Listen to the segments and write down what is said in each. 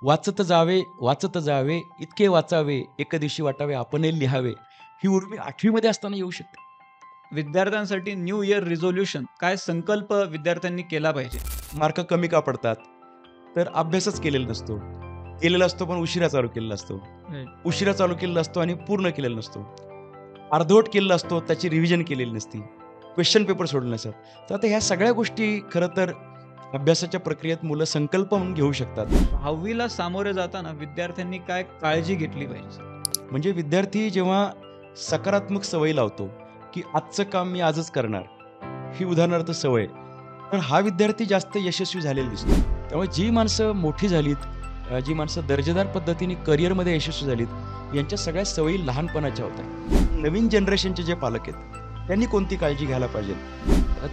वाचत जावे, इतके वाचावे, एक दिवशी वाटावे आपणही लिहावे. ही उर्मी 8वी मध्ये असताना येऊ शकते. विद्यार्थ्यांसाठी न्यू इयर रिझोल्यूशन काय संकल्प विद्यार्थ्यांनी केला पाहिजे? मार्क कमी का पडतात? तर अभ्यासच केलेला नसतो. केलेला असतो पण उशिरा चालू केलेला असतो. उशिरा चालू केलेला असतो आणि पूर्ण केलेला नसतो. अर्धवट केलेला असतो, त्याची रिव्हिजन केलेली नसती. क्वेश्चन पेपर सोडले नसतात. तर आता ह्या सगळ्या गोष्टी खरं तर अभ्यासाच्या प्रक्रियेत मुलं संकल्प म्हणून घेऊ शकतात. 10वीला सामोरे जाताना विद्यार्थ्यांनी काय काळजी घेतली पाहिजे? म्हणजे विद्यार्थी जेव्हा सकारात्मक सवयी लावतो, की आजचं काम मी आजच करणार, ही उदाहरणार्थ सवय, तर हा विद्यार्थी जास्त यशस्वी झालेला दिसतो. त्यामुळे जी माणसं मोठी झालीत, जी माणसं दर्जेदार पद्धतीने करिअरमध्ये यशस्वी झालीत, यांच्या सगळ्या सवयी लहानपणाच्या होत्या. नवीन जनरेशनचे जे पालक आहेत, त्यांनी कोणती काळजी घ्यायला पाहिजे?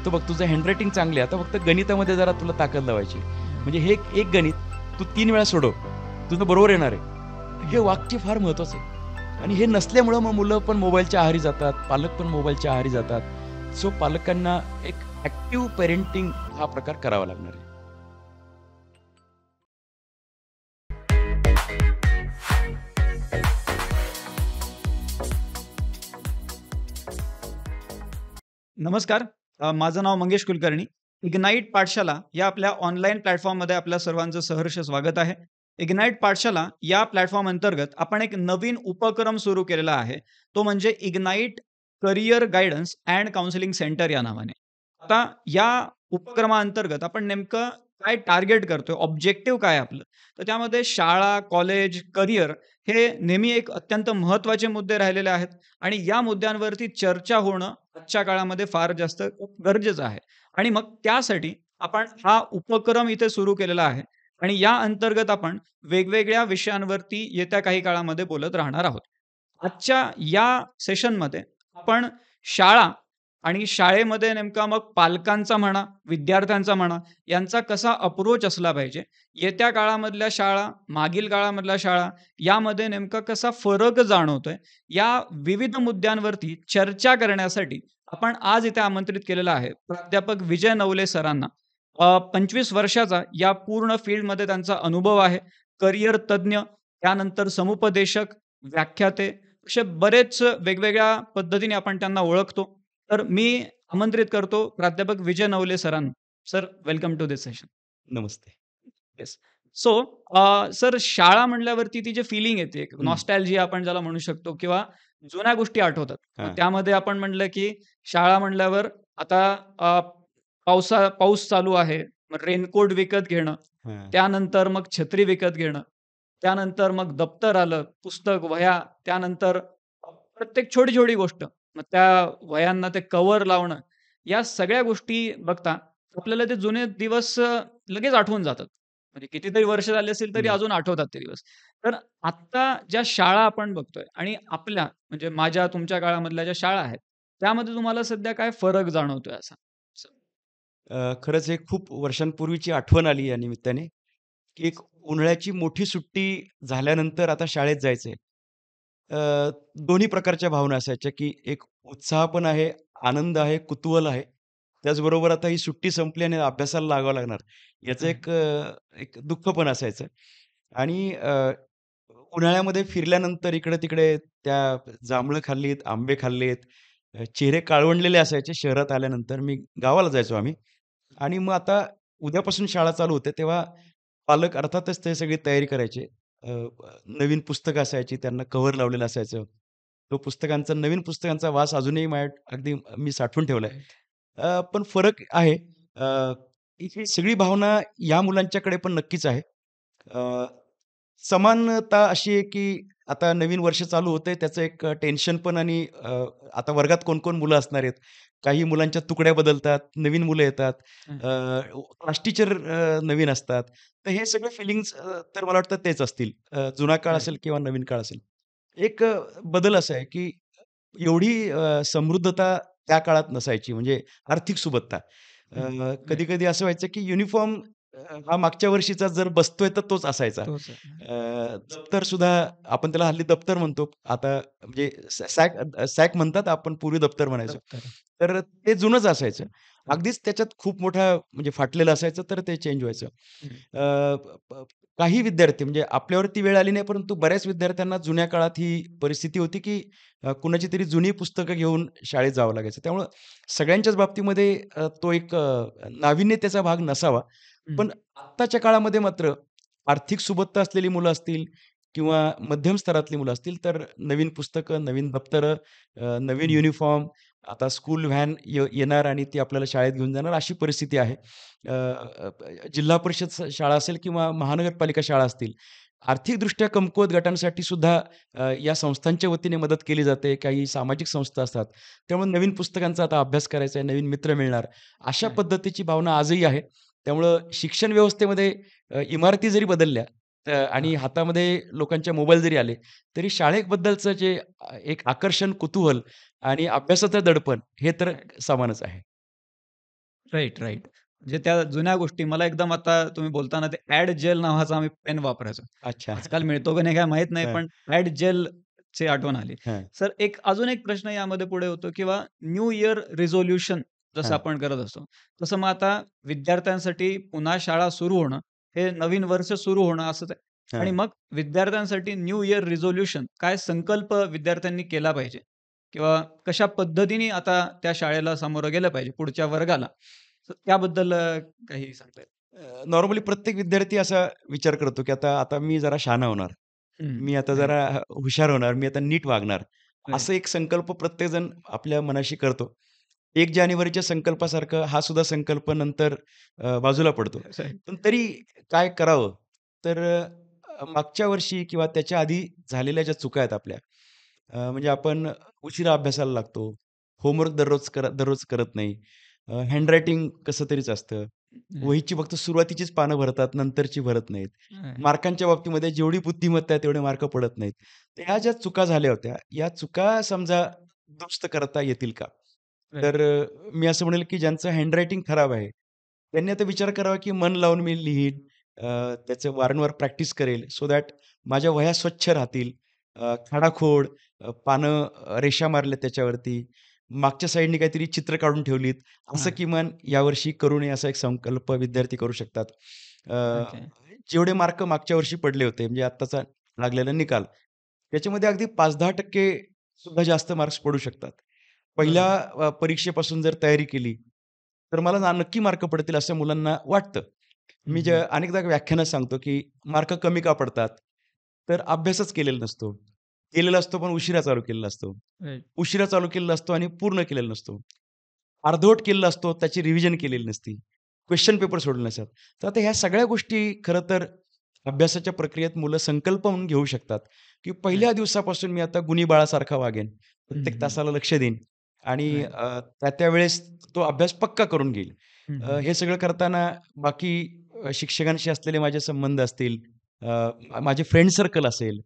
तो बघ, तुझं हँडरायटिंग चांगली आहे, आता फक्त गणितामध्ये जरा तुला ताकद लावायची. म्हणजे हे एक गणित तू 3 वेळा सोडव, तुझं बरोबर येणार आहे. हे वाक्य फार महत्त्वाचं आहे. आणि हे नसल्यामुळं मग मुलं पण मोबाईलच्या आहारी जातात, पालक पण मोबाईलच्या आहारी जातात. सो पालकांना एक ॲक्टिव्ह पेरेंटिंग हा प्रकार करावा लागणार आहे. नमस्कार. माझं नाव मंगेश कुलकर्णी. इग्नाईट पाठशाला या आपल्या ऑनलाईन प्लॅटफॉर्ममध्ये आपल्या सर्वांचं सहर्ष स्वागत आहे. इग्नाईट पाठशाला या प्लॅटफॉर्म अंतर्गत आपण एक नवीन उपक्रम सुरू केलेला आहे. तो म्हणजे ignite career guidance and counselling centre या नावाने. आता या उपक्रमाअंतर्गत आपण नेमकं काय टार्गेट करतोय, ऑब्जेक्टिव्ह काय आहे आपलं? तर त्यामध्ये शाळा, कॉलेज, करिअर हे नेहमी एक अत्यंत महत्त्वाचे मुद्दे राहिलेले आहेत आणि या मुद्द्यांवरती चर्चा होणं आजच्या काळामध्ये फार जास्त खूप गरजेचं आहे. आणि मग त्यासाठी आपण हा उपक्रम इथे सुरू केलेला आहे आणि या अंतर्गत आपण वेगवेगळ्या विषयांवरती येत्या काही काळामध्ये बोलत राहणार आहोत. आजच्या या सेशनमध्ये आपण शाळा आणि शाळेमध्ये नेमका मग पालकांचा म्हणा, विद्यार्थ्यांचा म्हणा, यांचा कसा अप्रोच असला पाहिजे, येत्या काळामधल्या शाळा, मागील काळामधल्या शाळा, यामध्ये नेमका कसा फरक जाणवतोय, या विविध मुद्द्यांवरती चर्चा करण्यासाठी आपण आज इथे आमंत्रित केलेलं आहे प्राध्यापक विजय नवले सरांना. 25 वर्षाचा या पूर्ण फील्डमध्ये त्यांचा अनुभव आहे. करिअर तज्ञ, त्यानंतर समुपदेशक, व्याख्याते, असे बरेच वेगवेगळ्या पद्धतीने आपण त्यांना ओळखतो. तर मी आमंत्रित करतो प्राध्यापक विजय नवले सरांना. Sir, welcome to this session. नमस्ते. येस. सो सर, शाळा म्हणल्यावरती ती जी फिलिंग येते, नॉस्टॅल्जिया आपण ज्याला म्हणू शकतो किंवा जुन्या गोष्टी आठवतात. मग त्यामध्ये आपण म्हटलं की शाळा म्हणल्यावर आता पाऊस चालू आहे, मग रेनकोट विकत घेणं, त्यानंतर मग छत्री विकत घेणं, त्यानंतर मग दप्तर आलं, पुस्तक, वह्या, त्यानंतर प्रत्येक छोटी-छोटी गोष्ट. मग त्या वह्यांना ते कव्हर लावणं, या सगळ्या गोष्टी बघता आपल्याला ते जुने दिवस लगेच आठवून जातात. म्हणजे कितीतरी वर्ष झाली असेल तरी अजून आठवतात ते दिवस. तर आत्ता ज्या शाळा आपण बघतोय आणि आपल्या म्हणजे माझ्या तुमच्या काळामधल्या ज्या शाळा आहेत, त्यामध्ये तुम्हाला सध्या काय फरक जाणवतोय असा? खरंच एक खूप वर्षांपूर्वीची आठवण आली या निमित्ताने, की एक उन्हाळ्याची मोठी सुट्टी झाल्यानंतर आता शाळेत जायचंय. दोन्ही प्रकारच्या भावना असायच्या, की एक उत्साह पण आहे, आनंद आहे, कुतूहल आहे. त्याचबरोबर आता ही सुट्टी संपली आणि अभ्यासाला लागावं लागणार, याचं एक दुःख पण असायचं. आणि उन्हाळ्यामध्ये फिरल्यानंतर इकडे-तिकडे त्या जांभळं खाल्लीत, आंबे खाल्लेत, चेहरे काळवंडलेले असायचे शहरात आल्यानंतर. मी गावाला जायचो आम्ही. आणि मग आता उद्यापासून शाळा चालू होते, तेव्हा पालक अर्थातच ते सगळी तयारी करायचे. नवीन पुस्तकं असायची, त्यांना कव्हर लावलेलं असायचं. नवीन पुस्तकांचा वास अजूनही माझ्या अगदी मी साठवून ठेवलाय. पण फरक आहे. ही सगळी भावना या मुलांच्याकडे पण नक्कीच आहे. अ, समानता अशी आहे, की आता नवीन वर्ष चालू होतंय, त्याचं एक टेन्शन पण. आणि आता वर्गात कोण-कोण मुलं असणार आहेत. काही मुलांच्या तुकड्या बदलतात, नवीन मुलं येतात, क्लास टीचर नवीन असतात. तर हे सगळे फिलिंग्ज तर मला वाटतं तेच असतील. जुना काळ असेल किंवा नवीन काळ असेल. एक बदल असा आहे, की एवढी समृद्धता त्या काळात नसायची, म्हणजे आर्थिक सुबत्ता. कधी-कधी असं व्हायचं, की युनिफॉर्म हा मागच्या वर्षीचा जर बसतोय तर तोच असायचा. दप्तर सुद्धा आपण त्याला हल्ली दप्तर म्हणतो. आता म्हणजे सॅक म्हणतात, आपण पूर्वी दप्तर म्हणायचो. तर ते जुनंच असायचं. अगदीच त्याच्यात खूप मोठा म्हणजे फाटलेलं असायचं, तर ते चेंज व्हायचं. अ, प काही विद्यार्थी म्हणजे आपल्यावरती वेळ आली नाही, परंतु बऱ्याच विद्यार्थ्यांना जुन्या काळात ही परिस्थिती होती, की कुणाची तरी जुनी पुस्तकं घेऊन शाळेत जावं लागायचं. त्यामुळं सगळ्यांच्याच बाबतीमध्ये तो एक नाविन्यतेचा भाग नसावा. हं. पण आत्ताच्या काळामध्ये मात्र आर्थिक सुबत्ता असलेली मुलं असतील किंवा मध्यम स्तरातली मुलं असतील, तर नवीन पुस्तकं, नवीन दप्तरं, नवीन हं. युनिफॉर्म, आता स्कूल व्हॅन येणार आणि ती आपल्याला शाळेत घेऊन जाणार अशी परिस्थिती आहे. अ, अ, जिल्हा परिषद शाळा असेल किंवा महानगरपालिका शाळा असतील, आर्थिकदृष्ट्या कमकुवत गटांसाठी सुद्धा या संस्थांच्या वतीने मदत केली जाते. काही सामाजिक संस्था असतात. त्यामुळे नवीन पुस्तकांचा आता अभ्यास करायचा आहे, नवीन मित्र मिळणार, अशा नाही. पद्धतीची भावना आजही आहे. त्यामुळं शिक्षण व्यवस्थेमध्ये इमारती जरी बदलल्या आणि हां. हातामध्ये लोकांच्या मोबाईल जरी आले, तरी शाळेबद्दलचं जे एक आकर्षण, कुतूहल आणि अभ्यासाचं दडपण हे तर समानच आहे. Right, right. म्हणजे त्या जुन्या गोष्टी मला एकदम आता तुम्ही बोलताना ते ॲड जेल नावाचा आम्ही पेन वापरायचो. अच्छा. आजकाल मिळतो की नाही काय माहीत नाही, हं, पण ॲड जेलची आठवण आली. हं, सर अजून एक प्रश्न यामध्ये पुढे होतो किंवा न्यू इयर रिझोल्यूशन जसं हं, आपण करत असतो, तसं मग आता विद्यार्थ्यांसाठी पुन्हा शाळा सुरू होणं, हे नवीन वर्ष सुरू होणं असंच आहे. आणि हं. मग विद्यार्थ्यांसाठी न्यू इयर रिझोल्यूशन काय संकल्प विद्यार्थ्यांनी केला पाहिजे? किंवा कशा पद्धतीने आता त्या शाळेला सामोरं गेलं पाहिजे पुढच्या वर्गाला? तर त्याबद्दल काही सांगता येईल? नॉर्मली प्रत्येक विद्यार्थी असा विचार करतो, की आता आता मी जरा शहाणा होणार. हं. मी आता राइट, जरा हुशार होणार. मी आता नीट वागणार. राइट. असं एक संकल्प प्रत्येकजण आपल्या मनाशी करतो. 1 जानेवारीच्या संकल्पासारखं हा सुद्धा संकल्प नंतर बाजूला पडतो. राइट. पण तरी काय करावं? तर मागच्या वर्षी किंवा त्याच्या आधी झालेल्या ज्या चुका आहेत आपल्या, म्हणजे आपण उशिरा अभ्यासाला लागतो. होमवर्क दररोज करत नाही. हँडरायटिंग कसं तरीच असतं. राइट. वहीची फक्त सुरुवातीचीच पानं भरतात, नंतरची भरत नाहीत. राइट. मार्कांच्या बाबतीमध्ये जेवढी बुद्धिमत्ता आहे तेवढे मार्क पडत नाहीत. तर ह्या ज्या चुका झाल्या होत्या, या चुका समजा दुरुस्त करता येतील का? राइट. तर मी असं म्हणेल की ज्यांचं हँडरायटिंग खराब आहे, त्यांनी आता विचार करावा की मन लावून मी लिहीन, त्याचं वारंवार प्रॅक्टिस करेल सो दॅट माझ्या वह्या स्वच्छ राहतील. खाडाखोड पानं रेषा मारल्या त्याच्यावरती, मागच्या साइडनी काहीतरी चित्र काढून ठेवलीत, असं हां. किमान यावर्षी करू नये असा एक संकल्प विद्यार्थी करू शकतात. ओके. जेवढे मार्क मागच्या वर्षी पडले होते म्हणजे आत्ताचा लागलेला निकाल, त्याच्यामध्ये अगदी 5-10% सुद्धा जास्त मार्क्स पडू शकतात. पहिल्या बरोबर. परीक्षेपासून जर तयारी केली, तर मला नक्की मार्क पडतील असं मुलांना वाटतं. हं, मी हं. अनेकदा व्याख्यानात सांगतो, की मार्क कमी का पडतात? तर अभ्यासच केलेला नसतो. केलेला असतो पण उशिरा चालू केलेला असतो. राइट. उशिरा चालू केलेला असतो आणि पूर्ण केलेला नसतो. अर्धवट केलेला असतो, त्याची रिव्हिजन केलेली नसती. क्वेश्चन पेपर सोडवले नसतात. तर आता ह्या सगळ्या गोष्टी खरं तर अभ्यासाच्या प्रक्रियेत मुलं संकल्प म्हणून घेऊ शकतात, की राइट. पहिल्या दिवसापासून मी आता गुणी बाळासारखा वागेन. हं, प्रत्येक हं. तासाला लक्ष देईन आणि राइट. त्या-त्यावेळेस तो अभ्यास पक्का करून घेईल. हं, हं. हे सगळं करताना बाकी शिक्षकांशी असलेले माझे संबंध असतील, माझे फ्रेंड सर्कल असेल,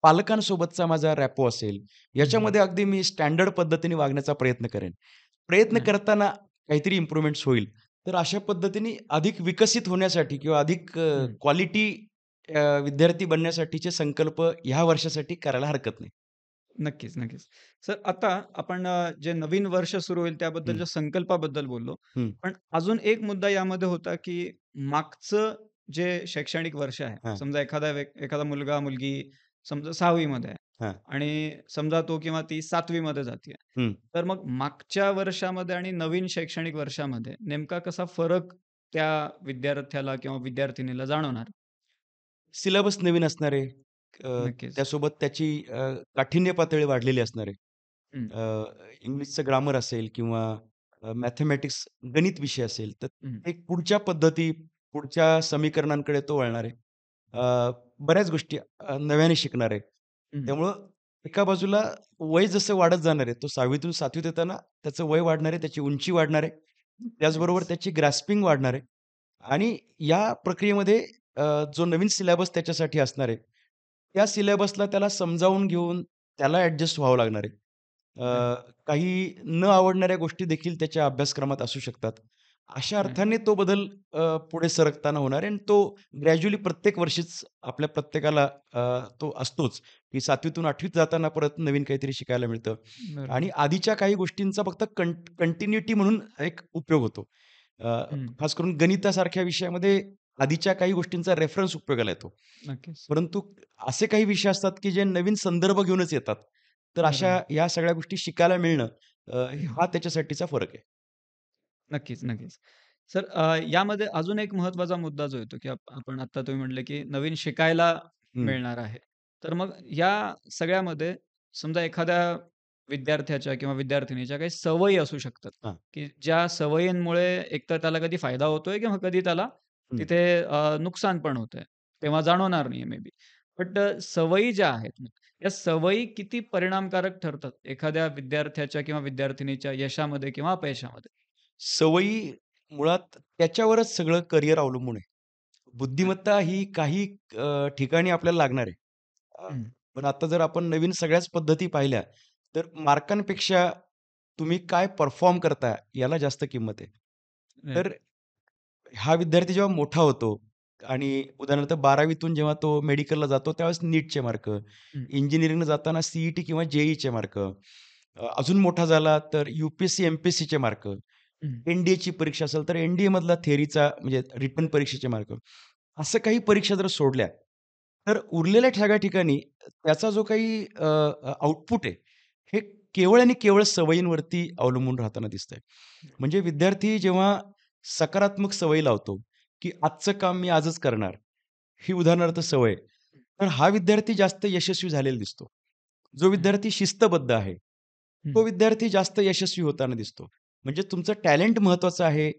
पालकांसोबतचा माझा रॅपो असेल, हं, हं. याच्यामध्ये अगदी मी स्टँडर्ड पद्धतीने वागण्याचा प्रयत्न करेन. प्रयत्न राइट. करताना काहीतरी इम्प्रूव्हमेंट्स होईल. तर अशा पद्धतीने अधिक विकसित होण्यासाठी किंवा अधिक हं. क्वालिटी विद्यार्थी बनण्यासाठीचे संकल्प ह्या वर्षासाठी करायला हरकत नाही. नक्कीच, नक्कीच. सर आता आपण जे नवीन वर्ष सुरू होईल हं, त्याबद्दलच्या संकल्पाबद्दल बोललो. हं. पण अजून एक मुद्दा यामध्ये होता, की मागचं जे शैक्षणिक वर्ष आहे. हां, समजा एखादा मुलगा-मुलगी समजा 6वी मध्ये आहे हां. आणि समजा तो किंवा ती 7वी मध्ये जातीये. हं. तर मग मागच्या वर्षामध्ये आणि नवीन शैक्षणिक वर्षामध्ये नेमका कसा फरक त्या विद्यार्थ्याला किंवा विद्यार्थिनीला जाणवणार? सिलेबस नवीन असणार आहे. नक्कीच. त्यासोबत त्याची काठिण्य पातळी वाढलेली असणार आहे. हं, इंग्लिशचं ग्रामर असेल किंवा मॅथेमॅटिक्स गणित विषय असेल, तर हं, एक पुढच्या पद्धती, पुढच्या समीकरणांकडे तो वळणार आहे. बऱ्याच गोष्टी नव्याने शिकणार आहे. हं. त्यामुळं एका बाजूला वय जसं वाढत जाणार आहे, तो 6वी 7वीत येताना त्याचं वय वाढणार आहे, त्याची उंची वाढणार आहे. त्याचबरोबर नक्कीच. त्याची ग्रास्पिंग वाढणार आहे आणि या प्रक्रियेमध्ये जो नवीन सिलेबस त्याच्यासाठी असणार आहे, त्या सिलेबसला त्याला समजावून घेऊन त्याला ॲडजस्ट व्हावं लागणार आहे. काही न आवडणाऱ्या गोष्टी देखील त्याच्या अभ्यासक्रमात असू शकतात. अशा राइट. अर्थाने तो बदल पुढे सरकताना होणार आहे आणि तो ग्रॅज्युअली प्रत्येक वर्षीच आपल्या प्रत्येकाला तो असतोच, की 7वी 8वीत जाताना परत नवीन काहीतरी शिकायला मिळतं आणि बरोबर. आधीच्या काही गोष्टींचा फक्त कंटिन्यूटी म्हणून एक उपयोग होतो. अ, हं. खास करून गणितासारख्या विषयामध्ये आधीच्या काही गोष्टींचा रेफरन्स उपयोगाला येतो. नक्कीच. परंतु असे काही विषय असतात, की जे नवीन संदर्भ घेऊनच येतात. तर अशा बरोबर. या सगळ्या गोष्टी शिकायला मिळणं हा त्याच्यासाठीचा फरक आहे. नक्कीच, नक्कीच. सर यामध्ये अजून एक महत्त्वाचा मुद्दा जो येतो, की आपण आत्ता तुम्ही म्हटले, की नवीन शिकायला हं. मिळणार आहे. तर मग या सगळ्यामध्ये समजा एखाद्या विद्यार्थ्याच्या किंवा विद्यार्थिनीच्या काही सवयी असू शकतात, हां. की ज्या सवयींमुळे एकतर त्याला कधी फायदा होतोय किंवा कधी त्याला हं. तिथे नुकसान पण होतंय. तेव्हा जाणवणार नाही मे बी. बट सवयी ज्या आहेत ना, या सवयी किती परिणामकारक ठरतात एखाद्या विद्यार्थ्याच्या किंवा विद्यार्थिनीच्या यशामध्ये किंवा अपयशामध्ये? सवयी मुळात त्याच्यावरच सगळं करिअर अवलंबून आहे. बुद्धिमत्ता ही काही ठिकाणी आपल्याला लागणार आहे. अ, हं, पण आता जर आपण नवीन सगळ्याच पद्धती पाहिल्या, तर मार्कांपेक्षा तुम्ही काय परफॉर्म करता याला जास्त किंमत आहे. राइट. तर हा विद्यार्थी जेव्हा मोठा होतो आणि उदाहरणार्थ 12वीतून जेव्हा तो मेडिकलला जातो त्यावेळेस नीटचे मार्क, हं, इंजिनिअरिंगला जाताना सीईटी किंवा जेईईचे मार्क, अजून मोठा झाला तर यूपीएससी, एमपीएससीचे मार्क, हं, एनडीएची परीक्षा असेल तर एनडीएमधला थिअरीचा म्हणजे रिटन परीक्षेचे मार्क. असं काही परीक्षा जर सोडल्या, तर उरलेल्या सगळ्या ठिकाणी त्याचा जो काही आउटपुट आहे, हे केवळ आणि केवळ सवयींवरती अवलंबून राहताना दिसतंय. म्हणजे विद्यार्थी जेव्हा सकारात्मक सवयी लावतो, की आजचं काम मी आजच करणार, ही उदाहरणार्थ सवय, तर हा विद्यार्थी जास्त यशस्वी झालेला दिसतो. जो हं, विद्यार्थी शिस्तबद्ध आहे, तो हं, विद्यार्थी जास्त यशस्वी होताना दिसतो. म्हणजे तुमचं टॅलेंट महत्त्वाचं आहे,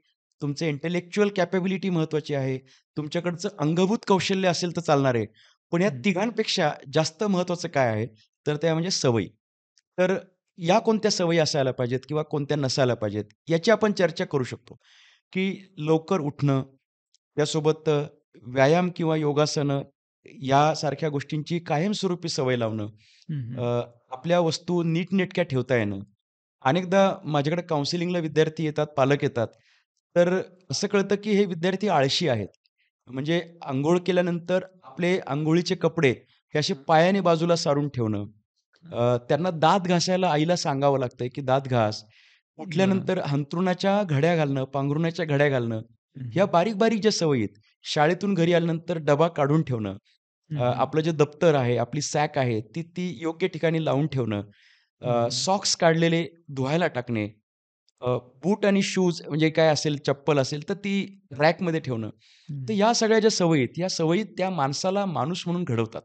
तुमचं इंटेलेक्चुअल कॅपॅबिलिटी महत्त्वाची आहे, तुमच्याकडचं अंगभूत कौशल्य असेल तर चालणार आहे. पण या हं, तिघांपेक्षा जास्त महत्त्वाचं काय आहे, तर त्या म्हणजे सवयी. तर या कोणत्या सवयी असायला पाहिजेत किंवा कोणत्या नसायला पाहिजेत, याची आपण चर्चा करू शकतो, की लवकर उठणं, त्यासोबत व्यायाम किंवा योगासनं यासारख्या गोष्टींची कायमस्वरूपी सवय लावणं, हं, हं. अ, आपल्या वस्तू नीटनेटक्या ठेवता येणं. अनेकदा माझ्याकडे काउन्सिलिंगला विद्यार्थी येतात, पालक येतात. तर असं कळतं, की हे विद्यार्थी आळशी आहेत. म्हणजे अंघोळ केल्यानंतर आपले अंघोळीचे कपडे हे असे पायाने बाजूला सारून ठेवणं. त्यांना दात घासायला आईला सांगावं लागतंय, की दात घास. बरं. उठल्यानंतर अंथरुणाच्या घड्या घालणं, पांघरुणाच्या घड्या घालणं, हं, ह्या हं. बारीक-बारीक ज्या सवयी आहेत. शाळेतून घरी आल्यानंतर डबा काढून ठेवणं. हं, हं. आपलं जे दप्तर आहे, आपली सॅक आहे, ती ती योग्य ठिकाणी लावून ठेवणं. हं, हं. सॉक्स काढलेले धुवायला टाकणे. बूट आणि शूज म्हणजे काय असेल, चप्पल असेल, तर ती रॅकमध्ये ठेवणं. तर हं. या सगळ्या ज्या सवयी आहेत, या सवयी त्या माणसाला माणूस म्हणून घडवतात.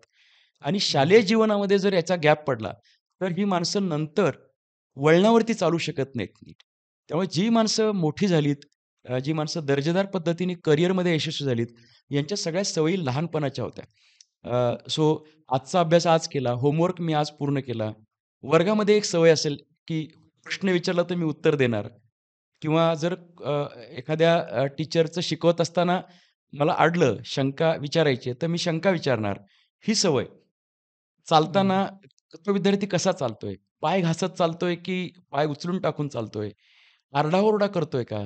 आणि शालेय बरोबर. जीवनामध्ये जर याचा गॅप पडला, तर ही माणसं नंतर वळणावरती चालू शकत नाहीत नीट. त्यामुळे जी माणसं मोठी झालीत, जी माणसं दर्जेदार पद्धतीने करिअरमध्ये यशस्वी झालीत, यांच्या सगळ्या सवयी लहानपणाच्या होत्या. सो आजचा अभ्यास आज केला, होमवर्क मी आज पूर्ण केला. वर्गामध्ये एक सवय असेल, की प्रश्न विचारला तर मी उत्तर देणार किंवा जर एखाद्या टीचरचं शिकवत असताना मला अडलं, शंका विचारायची आहे, तर मी शंका विचारणार. ही सवय. चालताना बरोबर. तो विद्यार्थी कसा चालतोय? पाय घासत चालतोय, की पाय उचलून टाकून चालतोय? आरडाओरडा करतोय का?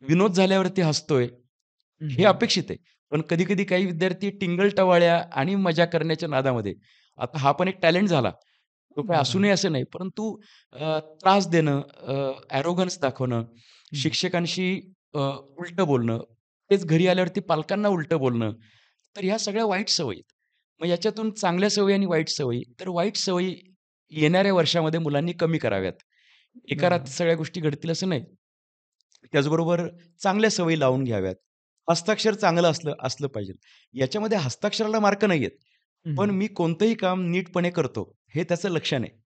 विनोद झाल्यावरती हसतोय? हं, हे हं. अपेक्षित आहे. पण कधी-कधी काही विद्यार्थी टिंगल-टवाळ्या आणि मजा करण्याच्या नादामध्ये आता हा पण एक टॅलेंट झाला. तो काही असू बरोबर. नये असं नाही. परंतु त्रास देणं, ॲरोगन्स दाखवणं, हं. शिक्षकांशी उलटं बोलणं, तेच घरी आल्यावरती पालकांना उलटं बोलणं. तर ह्या सगळ्या वाईट सवयी आहेत. मग याच्यातून चांगल्या सवयी आणि वाईट सवयी, तर वाईट सवयी येणाऱ्या वर्षामध्ये मुलांनी कमी कराव्यात. एका रात्री बरोबर. सगळ्या गोष्टी घडतील असं नाही. त्याचबरोबर चांगल्या सवयी लावून घ्याव्यात. हस्ताक्षर चांगलं असलं असलं पाहिजे. याच्यामध्ये हस्ताक्षराला मार्क नाहीयेत. हं, पण हं. मी कोणतंही काम नीटपणे करतो, हे त्याचं लक्षण आहे.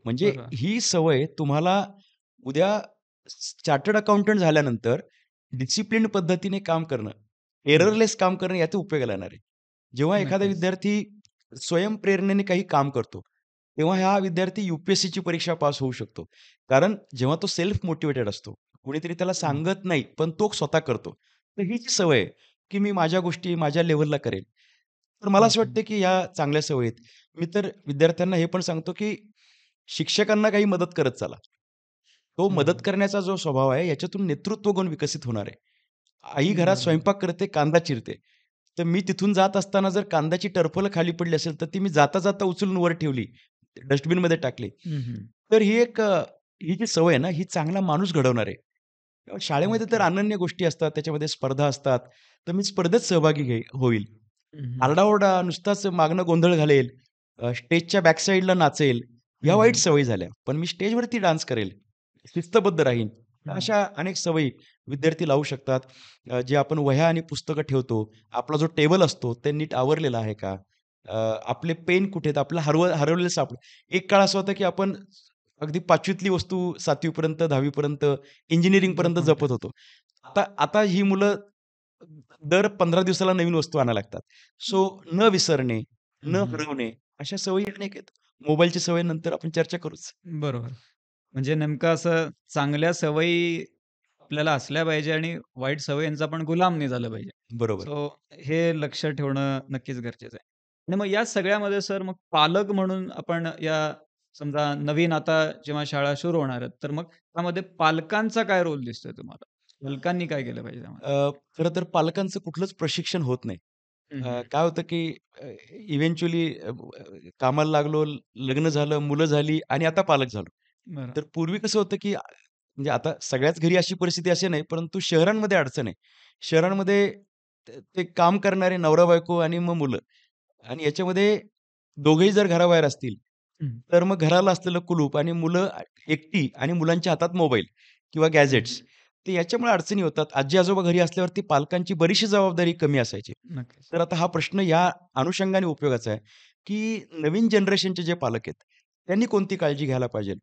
म्हणजे बरोबर. ही सवय तुम्हाला उद्या चार्टर्ड अकाउंटंट झाल्यानंतर डिसिप्लिन पद्धतीने काम करणं, हं. एररलेस काम करणं यात उपयोगाला येणार आहे. जेव्हा एखादा नक्कीच. विद्यार्थी स्वयंप्रेरणेने काही काम करतो, तेव्हा हा विद्यार्थी ची परीक्षा पास होऊ शकतो. कारण जेव्हा तो सेल्फ मोटिव्हेटेड असतो. कुणीतरी त्याला हं. सांगत नाही, पण तो स्वतः करतो. तर ही जी सवय आहे, की मी माझ्या गोष्टी माझ्या लेव्हलला करेल. तर मला हं, असं हं. वाटतं, की या चांगल्या सवयी आहेत. मी तर विद्यार्थ्यांना हे पण सांगतो, की शिक्षकांना काही मदत करत चला. तो मदत हं. करण्याचा जो स्वभाव आहे, याच्यातून नेतृत्व गुण विकसित होणार आहे. आई घरात बरोबर. स्वयंपाक करते, कांदा चिरते. तर मी तिथून जात असताना जर कांद्याची टरफलं खाली पडली असेल, तर ती मी जाता-जाता उचलून वर ठेवली, डस्टबिनमध्ये टाकली. हं, हं. तर ही जी सवय आहे ना, ही चांगला माणूस घडवणार आहे. शाळेमध्ये तर ओके. अनन्य गोष्टी असतात, त्याच्यामध्ये स्पर्धा असतात. तर मी स्पर्धेत सहभागी होईल. हं, हं. आरडाओरडा, नुसताच मागणं गोंधळ घालेल, स्टेजच्या बॅक साइडला नाचेल, ह्या हं, वाईट हं. सवयी झाल्या. पण मी स्टेजवरती डान्स करेल, शिस्तबद्ध राहीन. हं. अशा अनेक सवयी विद्यार्थी लावू शकतात. जे आपण वह्या आणि पुस्तकं ठेवतो, आपला जो टेबल असतो, ते नीट आवरलेला आहे का? अ, आपले पेन कुठे आहेत? आपलं हरवलेलं एक काळ असा होता, की आपण अगदी 5वीतली वस्तू 7वी पर्यंत, 10वी पर्यंत, इंजिनिअरिंग पर्यंत जपून जपत ठेवतो. होतो. आता आता ही मुलं दर 15 दिवसाला नवीन वस्तू आणायला लागतात. सो न विसरणे, हं, न हं. हरवणे अशा सवयी अनेक आहेत. मोबाईलची सवय नंतर आपण चर्चा करूच. बरोबर. म्हणजे नेमकं असं चांगल्या सवयी आपल्याला असल्या पाहिजे आणि वाईट सवयींचा पण गुलाम नाही झालं पाहिजे. बरोबर. सो हे लक्ष ठेवणं नक्कीच गरजेचं आहे. आणि मग या सगळ्यामध्ये सर मग पालक म्हणून आपण या समजा नवीन आता जेव्हा शाळा सुरू होणार आहेत, तर मग त्यामध्ये पालकांचा काय रोल दिसतोय तुम्हाला? पालकांनी काय केलं पाहिजे त्यामध्ये? खरं तर पालकांचं कुठलंच प्रशिक्षण होत नाही. हं, हं. काय होतं की इव्हेंच्युअली कामाला लागलो, लग्न झालं, मुलं झाली आणि आता पालक झालो. बरं. तर पूर्वी कसं होतं की म्हणजे आता सगळ्याच घरी अशी परिस्थिती अशी नाही, परंतु शहरांमध्ये अडचण आहे. शहरांमध्ये ते ते काम करणारे नवरा-बायको आणि मग मुलं आणि याच्यामध्ये दोघेही जर घराबाहेर असतील, हं. तर मग घराला असलेलं कुलूप आणि मुलं एकटी आणि मुलांच्या हातात मोबाईल किंवा हं, गॅजेट्स. हं. तर याच्यामुळे अडचणी होतात. आजी-आजोबा घरी असल्यावरती पालकांची बरीचशी जबाबदारी कमी असायची. नक्कीच. तर आता हा प्रश्न या अनुषंगाने उपयोगाचा आहे, की नवीन जनरेशनचे जे पालक आहेत, त्यांनी कोणती काळजी घ्यायला पाहिजे?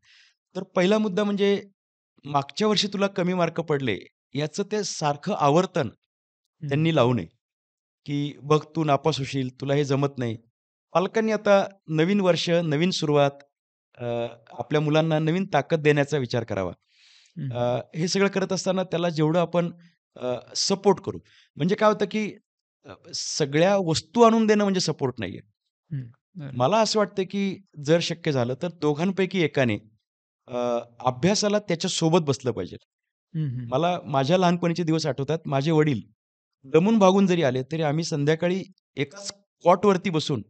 तर पहिला मुद्दा म्हणजे मागच्या वर्षी तुला कमी मार्क पडले, याचं ते सारखं आवर्तन हं. त्यांनी लावू नये, की "बघ तू नापास होशील, तुला हे जमत नाही." पालकांनी आता नवीन वर्ष, नवीन सुरुवात अ, आपल्या मुलांना नवीन ताकद देण्याचा विचार करावा. हं, हं. हे सगळं करत असताना त्याला जेवढं आपण सपोर्ट करू. म्हणजे काय होतं, की सगळ्या वस्तू आणून देणं म्हणजे सपोर्ट नाहीये. हं. बरं. मला असं वाटतं, की जर शक्य झालं तर दोघांपैकी एकाने अ, अभ्यासाला त्याच्यासोबत बसलं पाहिजे. हं, हं. मला माझ्या लहानपणीचे दिवस आठवतात. माझे वडील दमून भागून जरी आले, तरी आम्ही संध्याकाळी एकाच कॉटवरती बसून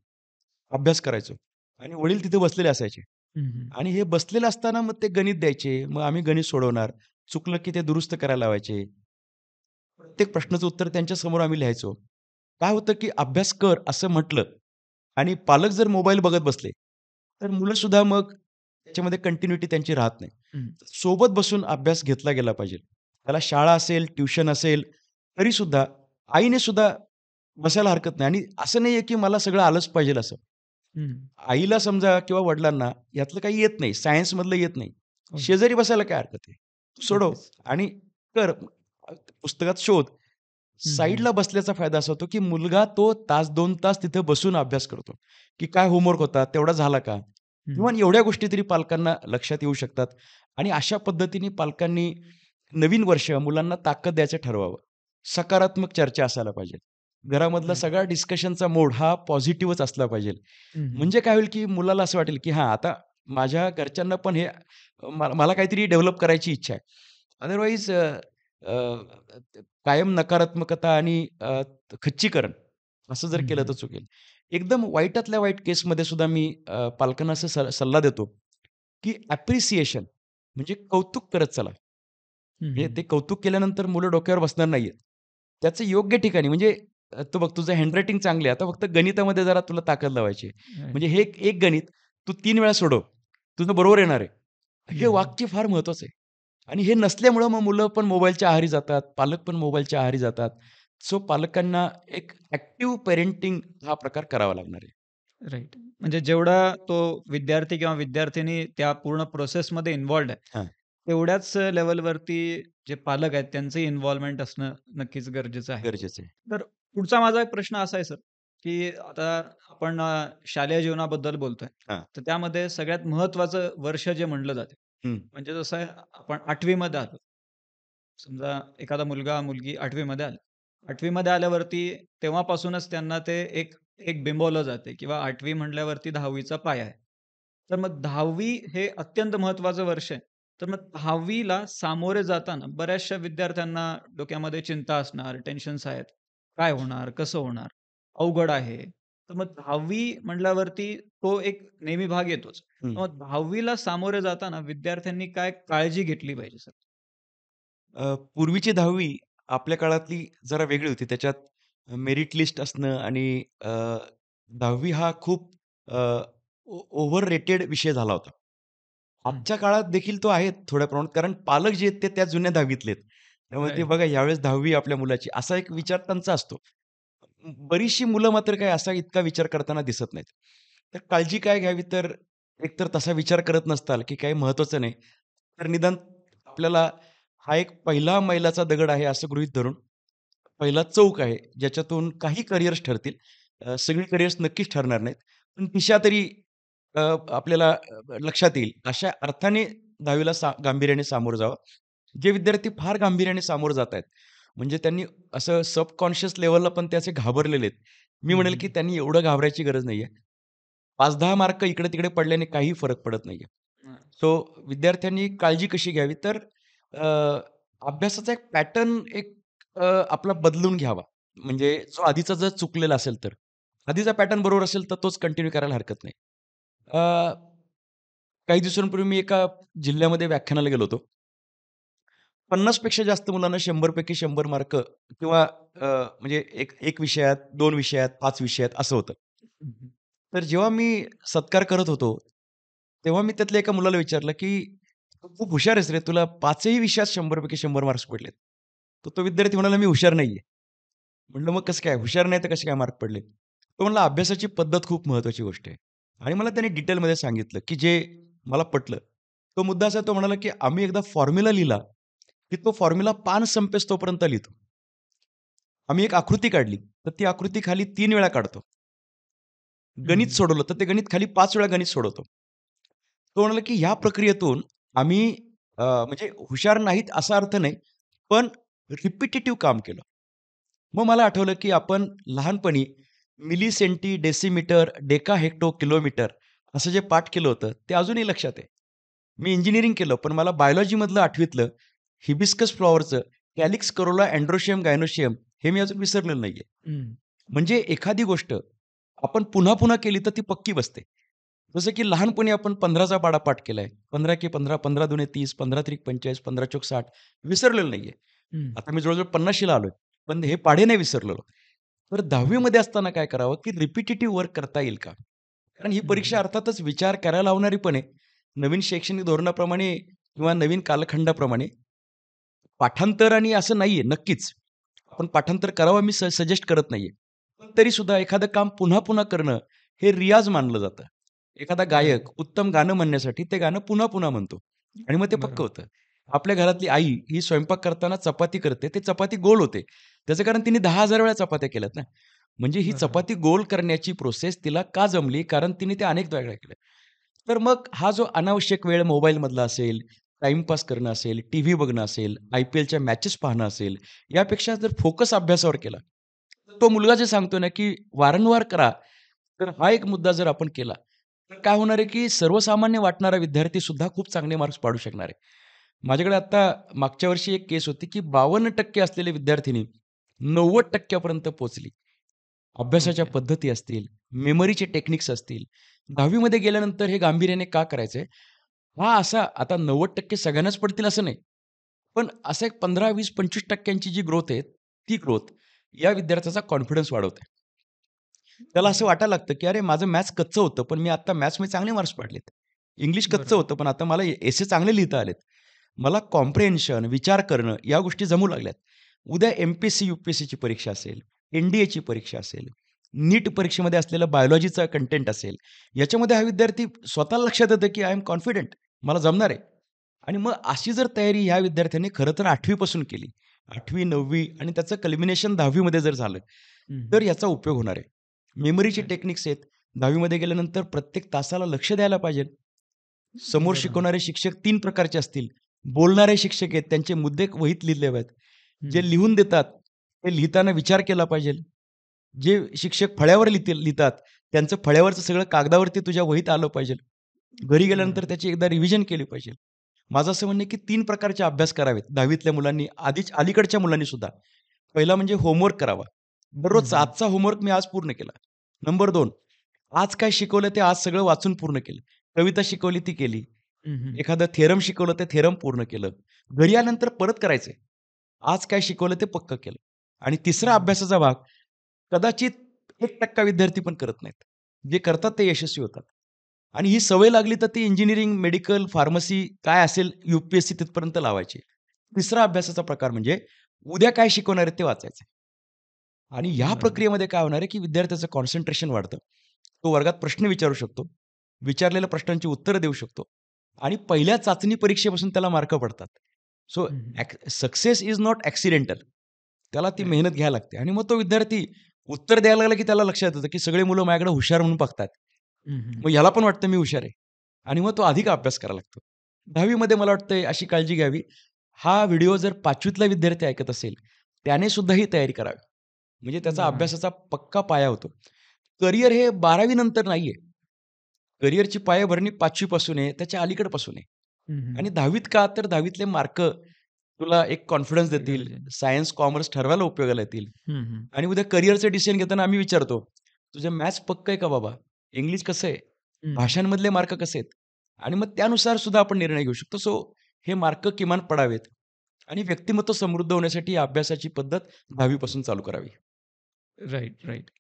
अभ्यास करायचो आणि वडील तिथे बसलेले असायचे हं, हं. आणि हे बसलेले असताना मग ते गणित द्यायचे. मग आम्ही गणित सोडवणार. चुकलं की ते दुरुस्त करायला लावायचे. प्रत्येक प्रश्नाचं उत्तर त्यांच्यासमोर आम्ही लिहायचो. काय होतं, की "अभ्यास कर" असं म्हटलं आणि पालक जर मोबाईल बघत बसले, तर मुलंसुद्धा मग त्याच्यामध्ये कंटिन्यूटी त्यांची राहत नाही. हं. सोबत बसून अभ्यास घेतला गेला पाहिजे. त्याला शाळा असेल, ट्युशन असेल, तरीसुद्धा आईने सुद्धा बसायला हरकत नाही आणि असं नाहीये, की मला सगळं आलंच पाहिजे असं. हं. आईला समजा किंवा वडिलांना यातलं काही येत नाही, सायन्समधलं येत नाही. हो. शेजारी बसायला काय हरकत आहे? तू सोडव नक्कीच. आणि कर. पुस्तकात शोध. हं, हं. साइडला बसल्याचा फायदा असा होतो, की मुलगा तो तास 2 तास तिथे बसून अभ्यास करतो, की काय होमवर्क होता, तेवढा झाला का? हं. किंवा एवढ्या गोष्टी तरी पालकांना लक्षात येऊ शकतात आणि अशा पद्धतीने पालकांनी नवीन वर्ष मुलांना ताकद द्यायचं ठरवावं. सकारात्मक चर्चा असायला पाहिजे. घरामधला राइट. सगळा डिस्कशनचा मोड हा पॉझिटिव्हच असला पाहिजे. हं, हं. म्हणजे काय होईल, की मुलाला असं वाटेल, की हां, आता माझ्या घरच्यांना पण हे मला मला काहीतरी डेव्हलप करायची इच्छा आहे. अदरवाईज कायम नकारात्मकता आणि खच्चीकरण असं जर हं, केलं तर हं. चुकेल. एकदम वाईटातल्या वाईट केसमध्ये सुद्धा मी पालकांना असं सल्ला देतो, की ॲप्रिसिएशन म्हणजे कौतुक करत चला. हं, म्हणजे हं. ते कौतुक केल्यानंतर मुलं डोक्यावर बसणार नाहीयेत. त्याचं योग्य ठिकाणी म्हणजे "तू बघ तुझं हँडरायटिंग चांगली आहे. आता फक्त गणितामध्ये जरा तुला ताकद लावायची आहे. राइट. म्हणजे हे एक एक गणित तू 3 वेळा सोडव. तुझं बरोबर येणार आहे." हं, हे हं. वाक्य फार महत्वाचं आहे. आणि हे नसल्यामुळं मग मुलं पण मोबाईलच्या आहारी जातात, पालक पण मोबाईलच्या आहारी जातात. सो पालकांना एक ॲक्टिव्ह पेरेंटिंग हा प्रकार करावा लागणार आहे. राइट. म्हणजे जेवढा तो विद्यार्थी किंवा विद्यार्थिनी त्या पूर्ण प्रोसेसमध्ये इन्व्हॉल्व्ड आहे, हां, तेवढ्याच लेव्हलवरती जे पालक आहेत त्यांचंही इन्व्हॉल्वमेंट असणं नक्कीच गरजेचं आहे. गरजेचं आहे. तर पुढचा माझा एक प्रश्न असा आहे सर, की आता आपण शालेय जीवनाबद्दल बोलतोय. हां. तर त्यामध्ये सगळ्यात महत्त्वाचं वर्ष जे म्हटलं जाते, हं, म्हणजे जसं आहे आपण 8वी मध्ये आलो. समजा एखादा मुलगा-मुलगी 8वी मध्ये आले. 8वी मध्ये आल्यावरती तेव्हापासूनच त्यांना ते एक एक बिंबवलं जाते किंवा 8वी म्हटल्यावरती 10वी चा पाया आहे. तर मग 10वी हे अत्यंत महत्त्वाचं वर्ष आहे. तर मग 10वी सामोरे जाताना बऱ्याचशा विद्यार्थ्यांना डोक्यामध्ये चिंता असणार, टेन्शन्स आहेत. काय होणार? कसं होणार? अवघड आहे. तर मग 10वी म्हटल्यावरती तो एक नेहमी भाग येतोच. हं. मग 10वी सामोरे जाताना विद्यार्थ्यांनी काय काळजी घेतली पाहिजे सर? पूर्वीची 10वी आपल्या काळातली जरा वेगळी होती. त्याच्यात मेरिट लिस्ट असणं आणि 10वी हा खूप अ, ओव्हर रेटेड विषय झाला होता. हं. आजच्या काळात देखील तो आहे थोड्या प्रमाणात, कारण पालक जे आहेत ते त्या जुन्या 10वीतले आहेत. त्यामुळे ते राइट. बघा यावेळेस 10वी आपल्या मुलाची, असा एक विचार त्यांचा असतो. बरीचशी मुलं मात्र काय असा इतका विचार करताना दिसत नाहीत. तर काळजी काय घ्यावी, तर एकतर तसा विचार करत नसताल, की काही महत्त्वाचं नाही, तर निदान आपल्याला हा एक पहिला मैलाचा दगड आहे असं गृहीत धरून, पहिला चौक आहे, ज्याच्यातून काही करिअर्स ठरतील. सगळी करिअर्स नक्कीच ठरणार नाहीत. पण दिशा तरी अ, आपल्याला लक्षात येईल. अशा अर्थाने 10वी गांभीर्याने सामोरं जावं. जे विद्यार्थी फार गांभीर्याने सामोरं जात आहेत, म्हणजे त्यांनी असं सबकॉन्शियस लेव्हलला पण ते असे घाबरलेले आहेत. मी हं, म्हणेल, हं. की त्यांनी एवढं घाबरायची गरज नाहीये. 5-10 मार्क इकडे-तिकडे पडल्याने काही फरक पडत नाहीये. सो विद्यार्थ्यांनी काळजी कशी घ्यावी, तर अ, अभ्यासाचा एक पॅटर्न आपला बदलून घ्यावा. म्हणजे जो आधीचा जर चुकलेला असेल तर. आधीचा पॅटर्न बरोबर असेल तर तोच कंटिन्यू करायला हरकत नाही. अ, काही दिवसांपूर्वी मी एका जिल्ह्यामध्ये व्याख्यानाला गेलो होतो. 50 पेक्षा जास्त मुलांना 100 पैकी 100 मार्क किंवा म्हणजे एक विषयात, 2 विषयात, 5 विषयात असं होतं. हं, हं. तर जेव्हा मी सत्कार करत होतो, तेव्हा मी त्यातल्या एका मुलाला विचारलं, की "तू खूप हुशार आहेस रे, तुला 5ही विषयात 100 पैकी 100 मार्क्स पडलेत." तर तो विद्यार्थी म्हणाला, "मी हुशार नाहीये." म्हटलं, "मग कसं काय? हुशार नाही तर कसे काय मार्क पडले?" तो म्हणला, "अभ्यासाची पद्धत खूप महत्त्वाची गोष्ट आहे." आणि मला त्याने डिटेलमध्ये सांगितलं, की जे मला पटलं. तो मुद्दा असा, तो म्हणाला, की "आम्ही एकदा फॉर्म्युला लिहिला, की तो फॉर्म्युला पान संपेस तोपर्यंत लिहितो. आम्ही एक आकृती काढली, तर ती आकृती खाली 3 वेळा काढतो. हं, गणित हं. सोडवलं, तर ते गणित खाली 5 वेळा गणित सोडवतो." तो म्हणाला, की ह्या प्रक्रियेतून आम्ही म्हणजे हुशार नाहीत असा अर्थ नाही, पण रिपिटिटिव्ह काम केलं. मग मला आठवलं, की आपण लहानपणी milli, centi, decimetre, deca, hecto, kilometre असं जे पाठ केलं होतं, ते अजूनही लक्षात आहे. मी इंजिनिअरिंग केलं, पण मला बायोलॉजीमधलं 8वीतलं हिबिस्कस फ्लॉवरचं कॅलिक्स, करोला, अँड्रोशियम, गायनोशियम हे मी अजून विसरलेलो नाहीये. हं. म्हणजे एखादी गोष्ट आपण पुन्हा-पुन्हा केली तर ती पक्की बसते. जसं की लहानपणी आपण 15चा पाढा पाठ केलाय. 15 एके 15, 15 दुने 30, 15 त्रिक 45, 15 चोक 60 विसरलेलो नाहीये. हं. आता मी जवळ-जवळ 50शीला आलोय. पण हे पाढे नाही विसरलेलो. तर हं, 10वी हं. मध्ये असताना काय करावं, की रिपिटिटिव्ह वर्क करता येईल का? कारण ही हं, परीक्षा हं. अर्थातच विचार करायला लावणारी पण आहे. नवीन शैक्षणिक धोरणाप्रमाणे किंवा नवीन कालखंडाप्रमाणे पाठांतर आणि असं नाहीये नक्कीच. आपण पाठांतर करावं मी सजेस्ट करत नाहीये. पण तरीसुद्धा एखादं काम पुन्हा-पुन्हा करणं हे रियाज मानलं जातं. एखादा गायक राइट. उत्तम गाणं म्हणण्यासाठी ते गाणं पुन्हा-पुन्हा म्हणतो आणि मग ते पक्कं बरोबर. होतं. आपल्या घरातली आई ही स्वयंपाक करताना चपाती करते, ते चपाती गोल होते. त्याचं कारण तिने 10,000 वेळा चपात्या केल्यात ना. म्हणजे ही बरोबर. चपाती गोल करण्याची प्रोसेस तिला का जमली? कारण तिने ते अनेक वेळा केल्या. तर मग हा जो अनावश्यक वेळ मोबाईलमधला असेल, टाईमपास करणं असेल, टीव्ही बघणं असेल, IPLच्या मॅचेस पाहणं असेल, यापेक्षा जर फोकस अभ्यासावर केला, तर तो मुलगा जे सांगतोय ना, की वारंवार करा, तर हा एक मुद्दा जर आपण केला, तर काय होणार आहे, की सर्वसामान्य वाटणारा विद्यार्थी सुद्धा खूप चांगले मार्क्स पाडू शकणार आहे. माझ्याकडे आता मागच्या वर्षी एक केस होती, की 52% असलेले विद्यार्थिनी 90% पर्यंत पोहोचली. अभ्यासाच्या ओके. पद्धती असतील, मेमरीचे टेक्निक्स असतील. 10वी मध्ये गेल्यानंतर हे गांभीर्याने का करायचंय? हा असा आता 90% सगळ्यांनाच पडतील असं नाही. पण असा एक 15, 20, 25% जी ग्रोथ आहे, ती ग्रोथ या विद्यार्थ्याचा कॉन्फिडन्स वाढवते. त्याला असं राइट. वाटायला लागतं, की अरे माझं मॅथ्स कच्चं होतं, पण मी आता मॅथ्समध्ये चांगले मार्क्स पाडलेत. इंग्लिश कच्चं बरोबर. होतं, पण आता मला एसे चांगले लिहिता आलेत. मला कॉम्प्रिहेन्शन, विचार करणं या गोष्टी जमू लागल्यात. उद्या एम-पी-एस-सी, यू-पी-एस-सीची परीक्षा असेल, एन-डी-एची परीक्षा असेल, नीट परीक्षेमध्ये असलेलं बायोलॉजीचा कंटेंट असेल, याच्यामध्ये हा विद्यार्थी स्वतःला लक्षात येतं, की आय एम कॉन्फिडंट, मला जमणार आहे. आणि मग अशी जर तयारी ह्या विद्यार्थ्यांनी खरं तर 8वी पासून केली, 8वी, 9वी आणि त्याचं कल्मिनेशन 10वी मध्ये जर झालं, हं, तर हं. याचा उपयोग होणार आहे. मेमरीचे राइट. टेक्निक्स आहेत. 10वी मध्ये गेल्यानंतर प्रत्येक तासाला लक्ष द्यायला पाहिजे. समोर बरोबर. शिकवणारे शिक्षक 3 प्रकारचे असतील. बोलणारे शिक्षक आहेत, त्यांचे मुद्दे वहीत लिहिले पाहिजेत. हं. जे लिहून देतात, ते लिहिताना विचार केला पाहिजे. जे शिक्षक फळ्यावर लिहितात, त्यांचं फळ्यावरचं सगळं कागदावरती तुझ्या वहीत आलं पाहिजे. घरी गेल्यानंतर बरोबर. त्याची एकदा रिव्हिजन केली पाहिजे. माझं असं म्हणणं आहे, की 3 प्रकारचे अभ्यास करावेत 10वीतल्या मुलांनी, अलीकडच्या मुलांनी सुद्धा. पहिला म्हणजे होमवर्क करावा. हं, दररोजचा हं. आजचा होमवर्क मी आज पूर्ण केला. नंबर 2, आज काय शिकवलं ते आज सगळं वाचून पूर्ण केलं. कविता शिकवली ती केली. हं, हं. एखादं थेरम शिकवलं ते थेरम पूर्ण केलं. घरी आल्यानंतर परत करायचंय. आज काय शिकवलं ते पक्कं केलं. आणि तिसरा हं, अभ्यासाचा भाग कदाचित 1% विद्यार्थी पण करत नाहीत. जे करतात ते यशस्वी होतात. आणि ही सवय लागली तर ती इंजिनिअरिंग, मेडिकल, फार्मसी काय असेल यू-पी-एस-सी तिथपर्यंत लावायची. तिसरा अभ्यासाचा प्रकार म्हणजे उद्या काय शिकवणार आहेत ते वाचायचं. आणि ह्या बरोबर. प्रक्रियेमध्ये काय होणार आहे, की विद्यार्थ्याचं कॉन्सन्ट्रेशन वाढतं. तो वर्गात प्रश्न विचारू शकतो. विचारलेल्या प्रश्नांची उत्तरं देऊ शकतो. आणि पहिल्या चाचणी परीक्षेपासून त्याला मार्क पडतात. सो हं, हं. Success is not accidental. त्याला ती राइट. मेहनत घ्यावी लागते. आणि मग तो विद्यार्थी उत्तर द्यायला लागला, की त्याला लक्षात येतं, की सगळे मुलं माझ्याकडे हुशार म्हणून बघतात. हं, हं. मग ह्याला पण वाटतं मी हुशार आहे. आणि मग तो अधिक अभ्यास करायला लागतो. 10वी मध्ये मला वाटतंय अशी काळजी घ्यावी. हा व्हिडिओ जर 5वीतला विद्यार्थी ऐकत असेल, त्याने सुद्धा ही तयारी करावी. म्हणजे त्याचा बरोबर. अभ्यासाचा पक्का पाया होतो. करिअर हे 12वी नंतर नाहीये. करिअरची पायाभरणी 5वी पासून आहे, त्याच्या अलीकडपासून आहे. हं, हं. आणि 10वीत का तर 10वीतले मार्क तुला एक कॉन्फिडन्स देतील. गरजेचं. सायन्स, कॉमर्स ठरवायला उपयोगाला येतील. हं, हं. आणि उद्या करिअरचं डिसिजन घेताना आम्ही विचारतो, "तुझं मॅथ्स पक्कं आहे का बाबा? इंग्लिश कसं आहे? हं, हं. भाषांमधले मार्क कसे आहेत?" आणि मग त्यानुसार सुद्धा आपण निर्णय घेऊ शकतो. सो हे मार्क किमान पडावेत आणि व्यक्तिमत्व समृद्ध होण्यासाठी अभ्यासाची पद्धत 10वी पासून चालू करावी. Right, right.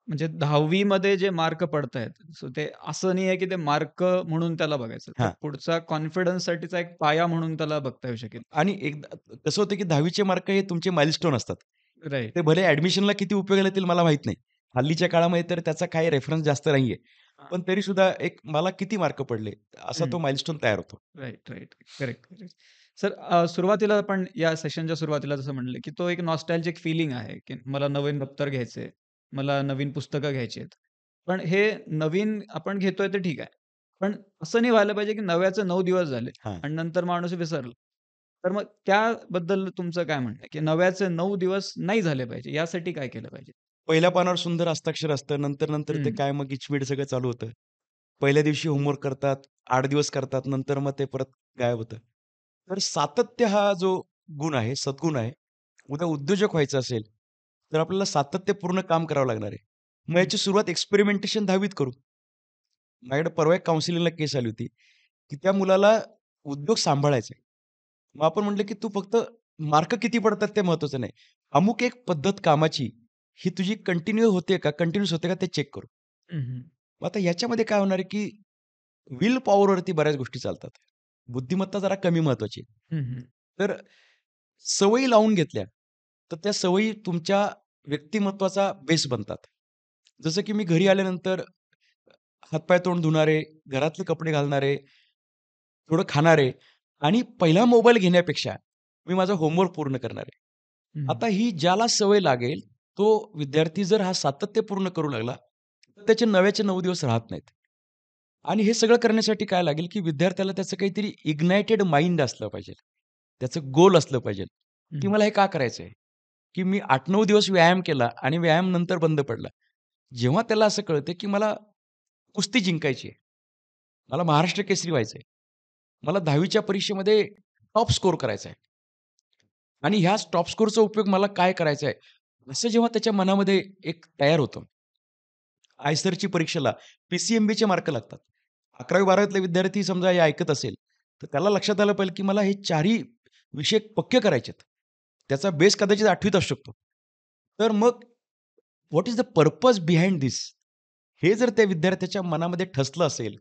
म्हणजे 10वी मध्ये जे मार्क पडतायत, सो ते असं नाही आहे, की ते मार्क म्हणून त्याला बघायचं. तर हां. पुढचा कॉन्फिडन्ससाठीचा एक पाया म्हणून त्याला बघता येऊ शकेल. आणि एकदा कसं होतं, की 10वी मार्क हे तुमचे माइलस्टोन असतात. ते राइट. भले ॲडमिशनला किती उपयोगाला येतील मला माहीत नाही. हल्लीच्या काळामध्ये तर त्याचा काही रेफरन्स जास्त नाहीये. हां. पण तरीसुद्धा एक मला किती मार्क पडले, असा हं. तो माइलस्टोन तयार होतो. Right, right. Correct, correct. Sir सुरुवातीला आपण या सेशनच्या सुरुवातीला जसं म्हटलं, की तो एक नॉस्टॅल्जिक फीलिंग आहे, की मला नवीन दप्तर घ्यायचंय, मला नवीन पुस्तकं घ्यायची आहेत. पण हे नवीन आपण घेतोय तर ठीक आहे. पण असं नाही व्हायला पाहिजे, की नव्याचे 9 दिवस झाले हां. आणि नंतर माणूस विसरला. तर मग त्याबद्दल तुमचं काय म्हणणं आहे, की नव्याचे 9 दिवस नाही झाले पाहिजे, यासाठी काय केलं पाहिजे? पहिल्या पानावर सुंदर हस्ताक्षर असतं. नंतर ते हं, काय मग गिचमिड सगळं चालू होतं. पहिल्या दिवशी होमवर्क करतात, 8 दिवस करतात, नंतर मग ते परत गायब होतं. तर सातत्य हा जो गुण आहे, सद्गुण आहे. उद्या उद्योजक व्हायचं असेल, तर आपल्याला सातत्यपूर्ण काम करावं लागणार आहे. मग हं, याची सुरुवात एक्सपेरिमेंटेशन 10वीत करू. माझ्याकडे परवा एक काउन्सिलिंगला केस आली होती, की त्या मुलाला उद्योग सांभाळायचा आहे. मग आपण म्हटलं, की तू फक्त मार्क किती पडतात ते महत्त्वाचं नाही. अमुक एक पद्धत कामाची ही तुझी कंटिन्यूअस होते का ते चेक करू. हं, हं, मग आता याच्यामध्ये काय होणार आहे, की विल पॉवरवरती बऱ्याच गोष्टी चालतात. बुद्धिमत्ता जरा कमी महत्त्वाची आहे. हं, हं, तर सवयी लावून घेतल्या, तर त्या सवयी तुमच्या व्यक्तिमत्त्वाचा बेस बनतात. जसं की मी घरी आल्यानंतर हातपाय तोंड धुणारे, घरातले कपडे घालणारे, थोडं खाणारे आणि पहिला मोबाईल घेण्यापेक्षा मी माझा होमवर्क पूर्ण करणार आहे. हं, आता ही ज्याला सवय लागेल, तो विद्यार्थी जर हा सातत्यपूर्ण करू लागला, तर त्याचे नव्याचे 9 दिवस राहत नाहीत. आणि हे सगळं करण्यासाठी काय लागेल, की विद्यार्थ्याला त्याचं काहीतरी इग्नाइटेड माइंड असलं पाहिजे. त्याचं गोल असलं पाहिजे, की हं, मला हे का करायचंय? की मी 8-9 दिवस व्यायाम केला आणि व्यायाम नंतर बंद पडला. जेव्हा त्याला असं कळतं, की मला कुस्ती जिंकायची आहे. मला महाराष्ट्र केसरी व्हायचंय. मला 10वीच्या परीक्षेमध्ये टॉप स्कोर करायचा आहे. आणि ह्या टॉप स्कोरचा उपयोग मला काय करायचा आहे? असं जेव्हा त्याच्या मनामध्ये एक तयार होतं. आयसरची परीक्षेला पी-सी-एम-बीचे मार्क लागतात. 11वी-12वीतला विद्यार्थी समजा हे ऐकत असेल, तर त्याला लक्षात आलं पाहिजे, की मला हे चारही विषय पक्के करायचे आहेत. त्याचा बेस कदाचित 8वीत असू शकतो. तर मग what is the purpose behind this? हे जर त्या विद्यार्थ्याच्या मनामध्ये ठसलं असेल,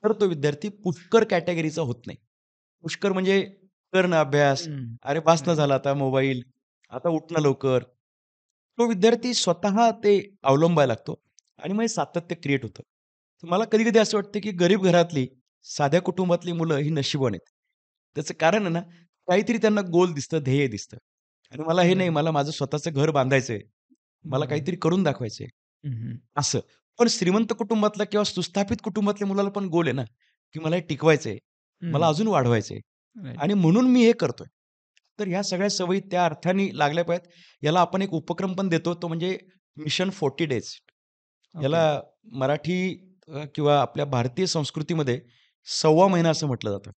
तर तो विद्यार्थी पुष्कर कॅटेगरीचा होत नाही. पुष्कर म्हणजे कर ना अभ्यास, हं. अरे बास ना राइट. झाला आता मोबाईल, आता उठ ना लवकर. तो विद्यार्थी स्वतः ते अवलंबायला लागतो आणि मग हे सातत्य क्रिएट होतं. तर मला कधी-कधी असं वाटतं, की गरीब घरातली, साध्या कुटुंबातली मुलं ही नशिबवान आहेत. त्याचं कारण आहे ना, काहीतरी त्यांना गोल दिसतं, ध्येय दिसतं आणि मला हे नाही, राइट. मला माझं स्वतःचं घर बांधायचंय. मला बरोबर. काहीतरी करून दाखवायचंय, हं, हं. असं. पण श्रीमंत कुटुंबातला किंवा सुस्थापित कुटुंबातल्या मुलाला पण गोल आहे ना, की मला हे टिकवायचंय, मला हं. अजून वाढवायचंय राइट. आणि म्हणून मी हे करतोय. तर ह्या सगळ्या सवयी त्या अर्थाने लागल्या पाहिजेत. याला आपण एक उपक्रम पण देतो, तो म्हणजे मिशन 40 डेज. याला ओके. मराठी किंवा आपल्या भारतीय संस्कृतीमध्ये सव्वा महिना असं म्हटलं जातं.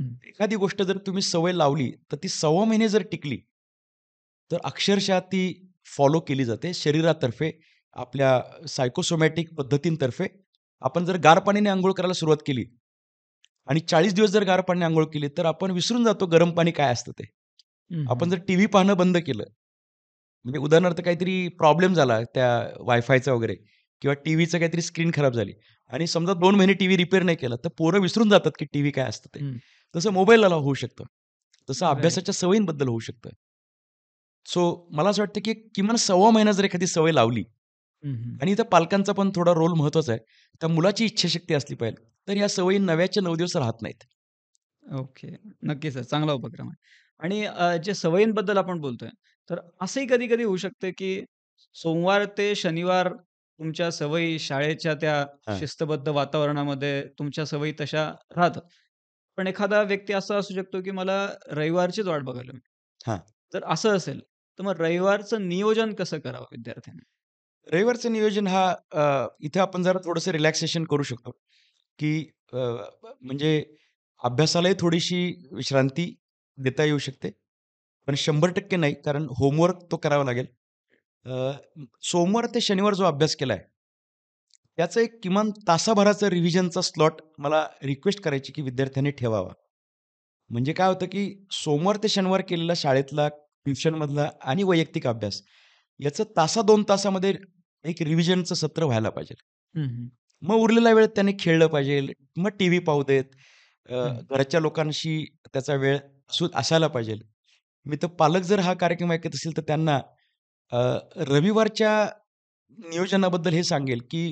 हं. एखादी गोष्ट जर तुम्ही सवय लावली, तर ती सव्वा महिने जर टिकली, तर अक्षरशः ती फॉलो केली जाते शरीरातर्फे, आपल्या सायकोसोमॅटिक पद्धतींतर्फे. आपण जर गार पाण्याने अंघोळ करायला सुरुवात केली आणि 40 दिवस जर गार पाण्याने अंघोळ केली, तर आपण विसरून जातो गरम पाणी काय असतं ते. हं, आपण हं. जर टीव्ही पाहणं बंद केलं, म्हणजे उदाहरणार्थ काहीतरी प्रॉब्लेम झाला त्या वायफायचा वगैरे किंवा टीव्हीचं काहीतरी स्क्रीन खराब झाली आणि समजा 2 महिने टीव्ही रिपेअर नाही केला, तर पोरं विसरून जातात की टीव्ही काय असतं ते. हं. तसं मोबाईलला होऊ शकतं. तसं राइट. अभ्यासाच्या सवयींबद्दल होऊ शकतं. सो मला असं वाटतं की किमान सव्वा महिना जर एखादी सवय लावली हं, हं. आणि इथं पालकांचा पण थोडा रोल महत्त्वाचा आहे. त्या मुलाची इच्छाशक्ती असली पाहिजे. तर या सवयी नव्याचे 9 दिवस राहत नाहीत. ओके. नक्कीच सर, चांगला उपक्रम आहे. आणि जे सवयींबद्दल आपण बोलतोय, तर असंही कधी-कधी होऊ शकतं, की सोमवार ते शनिवार तुमच्या सवयी शाळेच्या त्या हां, शिस्तबद्ध वातावरणामध्ये तुमच्या सवयी तशा राहतात. पण एखादा व्यक्ती असा असू शकतो, की मला रविवारचीच वाट बघायला मिळते. हां. जर असं असेल, तर मग रविवारचं नियोजन कसं करावं विद्यार्थ्यांनी? रविवारचं नियोजन हा इथे आपण जरा थोडंसं रिलॅक्सेशन करू शकतो, की म्हणजे अभ्यासालाही थोडीशी विश्रांती देता येऊ शकते. पण 100% नाही, कारण होमवर्क तो करावा लागेल. अ, सोमवार ते शनिवार जो अभ्यास केलाय, त्याचं एक किमान तासाभराचं रिव्हिजनचा स्लॉट मला रिक्वेस्ट करायची, की विद्यार्थ्यांनी ठेवावा. म्हणजे काय होतं, की सोमवार ते शनिवार केलेला शाळेतला, ट्युशनमधला आणि वैयक्तिक अभ्यास याचं तासा 2 तासामध्ये एक रिव्हिजनचं सत्र व्हायला पाहिजे. हं, हं. मग उरलेला वेळ त्याने खेळलं पाहिजे. मग टीव्ही पाहू देत. हं. घरच्या लोकांशी त्याचा वेळ असायला पाहिजे. मी तर पालक जर हा कार्यक्रम ऐकत असतील तर त्यांना अ, रविवारच्या नियोजनाबद्दल हे सांगेल, की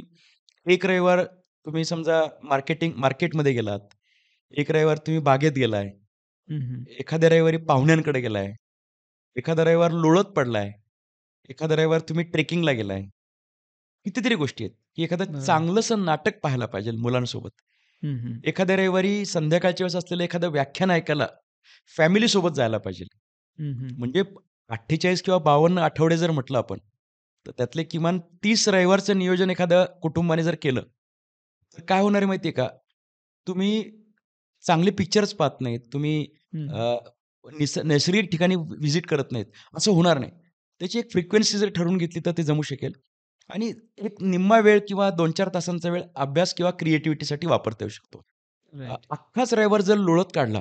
एक रविवार तुम्ही समजा मार्केटमध्ये गेलात. एक रविवार तुम्ही बागेत गेलाय. हं, हं. एखाद्या रविवारी पाहुण्यांकडे गेलाय. एखादा रविवार लोळत पडलाय. एखादा रविवार तुम्ही ट्रेकिंगला गेलाय. कितीतरी गोष्टी आहेत, की एखादं बरोबर. चांगलंसं नाटक पाहायला पाहिजे मुलांसोबत. हं, हं. एखाद्या रविवारी संध्याकाळच्या वेळेस असलेलं एखादं व्याख्यान ऐकायला फॅमिलीसोबत जायला पाहिजे. हं, हं. म्हणजे 48 किंवा 52 आठवडे जर म्हटलं आपण, तर त्यातले किमान 30 रविवारचं नियोजन एखाद्या कुटुंबाने जर केलं, तर काय होणार आहे माहिती आहे का? तुम्ही चांगले पिक्चर्स पाहत नाहीत. तुम्ही हं. अ, नैसर्गिक ठिकाणी व्हिजिट करत नाहीत. असं होणार नाही. त्याची एक फ्रिक्वेन्सी जर ठरवून घेतली तर ते जमू शकेल आणि एक निम्मा वेळ किंवा 2-4 तासांचा वेळ अभ्यास किंवा क्रिएटिव्हिटीसाठी वापरता येऊ शकतो. राइट. अख्खाच रविवार जर लोळत काढला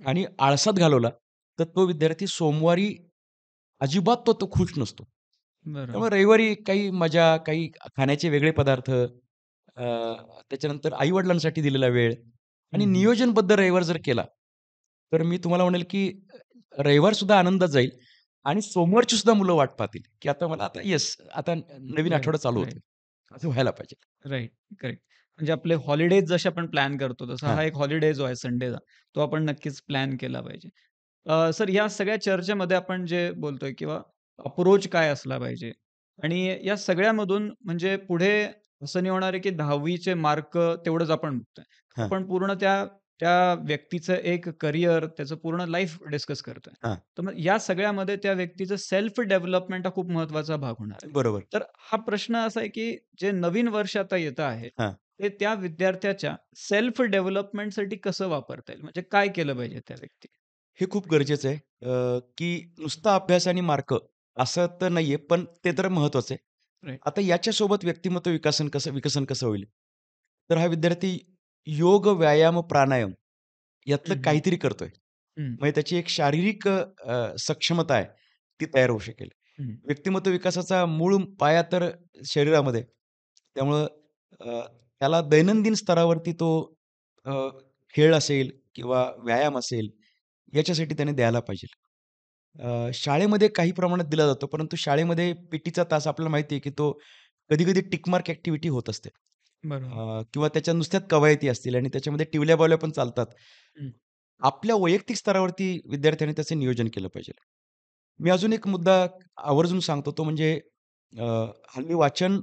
आणि आळसात घालवला, तर तो विद्यार्थी सोमवारी अजिबात तो खुश नसतो. बरोबर. त्यामुळे रविवारी काही मजा, काही खाण्याचे वेगळे पदार्थ, त्याच्यानंतर आई-वडिलांसाठी दिलेला वेळ आणि हं, हं. नियोजनबद्ध रविवार जर केला, तर मी तुम्हाला म्हणेल की रविवारसुद्धा आनंदात जाईल आणि सोमवारची सुद्धा मुलं वाट पाहतील, की आता मला आता येस, आता नवीन राइट, आठवडा चालू राइट. होतोय. असं व्हायला पाहिजे. Right, correct. म्हणजे आपले हॉलिडेज जसे आपण प्लॅन करतो, तसा हां, हा एक हॉलिडे जो आहे संडेचा, तो आपण नक्कीच प्लॅन केला पाहिजे. सर या सगळ्या चर्चेमध्ये आपण जे बोलतोय किंवा अप्रोच काय असला पाहिजे आणि या सगळ्यामधून म्हणजे पुढे असं नाही होणार आहे, की 10वी चे मार्क तेवढंच आपण बघतोय. हां, आपण पूर्ण त्या त्या व्यक्तीचं एक करियर, त्याचं पूर्ण लाईफ डिस्कस करतोय. हां. तर मग या सगळ्यामध्ये त्या व्यक्तीचं सेल्फ डेव्हलपमेंट हा खूप महत्त्वाचा भाग होणार आहे. बरोबर. तर हा प्रश्न असा आहे, की जे नवीन वर्ष आता येतं आहे, हां. ते त्या विद्यार्थ्याच्या सेल्फ डेव्हलपमेंटसाठी कसं वापरता येईल? म्हणजे काय केलं पाहिजे त्या व्यक्तीने? हे खूप गरजेचं आहे, की नुसता अभ्यास आणि मार्क असं तर नाहीये, पण ते तर महत्त्वाचं आहे. राइट. आता याच्यासोबत व्यक्तिमत्व विकसन कसं होईल? तर हा विद्यार्थी योग, व्यायाम, प्राणायाम यातलं हं, हं. काहीतरी करतोय. हं, म्हणजे त्याची एक शारीरिक सक्षमता आहे, ती तयार होऊ शकेल. हं. व्यक्तिमत्व विकासाचा मूळ पाया तर शरीरामध्ये. त्यामुळं त्याला दैनंदिन स्तरावरती तो अ, खेळ असेल किंवा व्यायाम असेल, याच्यासाठी त्याने द्यायला पाहिजे. शाळेमध्ये काही प्रमाणात दिला जातो, परंतु शाळेमध्ये पीटीचा तास आपल्याला माहिती आहे, की तो कधी-कधी टिक मार्क ॲक्टिव्हिटी होत असते. बरोबर. किंवा त्याच्या नुसत्याच कवायती असतील आणि त्याच्यामध्ये टिवल्या-बावल्या पण चालतात. हं, आपल्या वैयक्तिक स्तरावरती विद्यार्थ्यांनी त्याचं नियोजन केलं पाहिजे. मी अजून एक मुद्दा आवर्जून सांगतो तो म्हणजे अ, हल्ली वाचन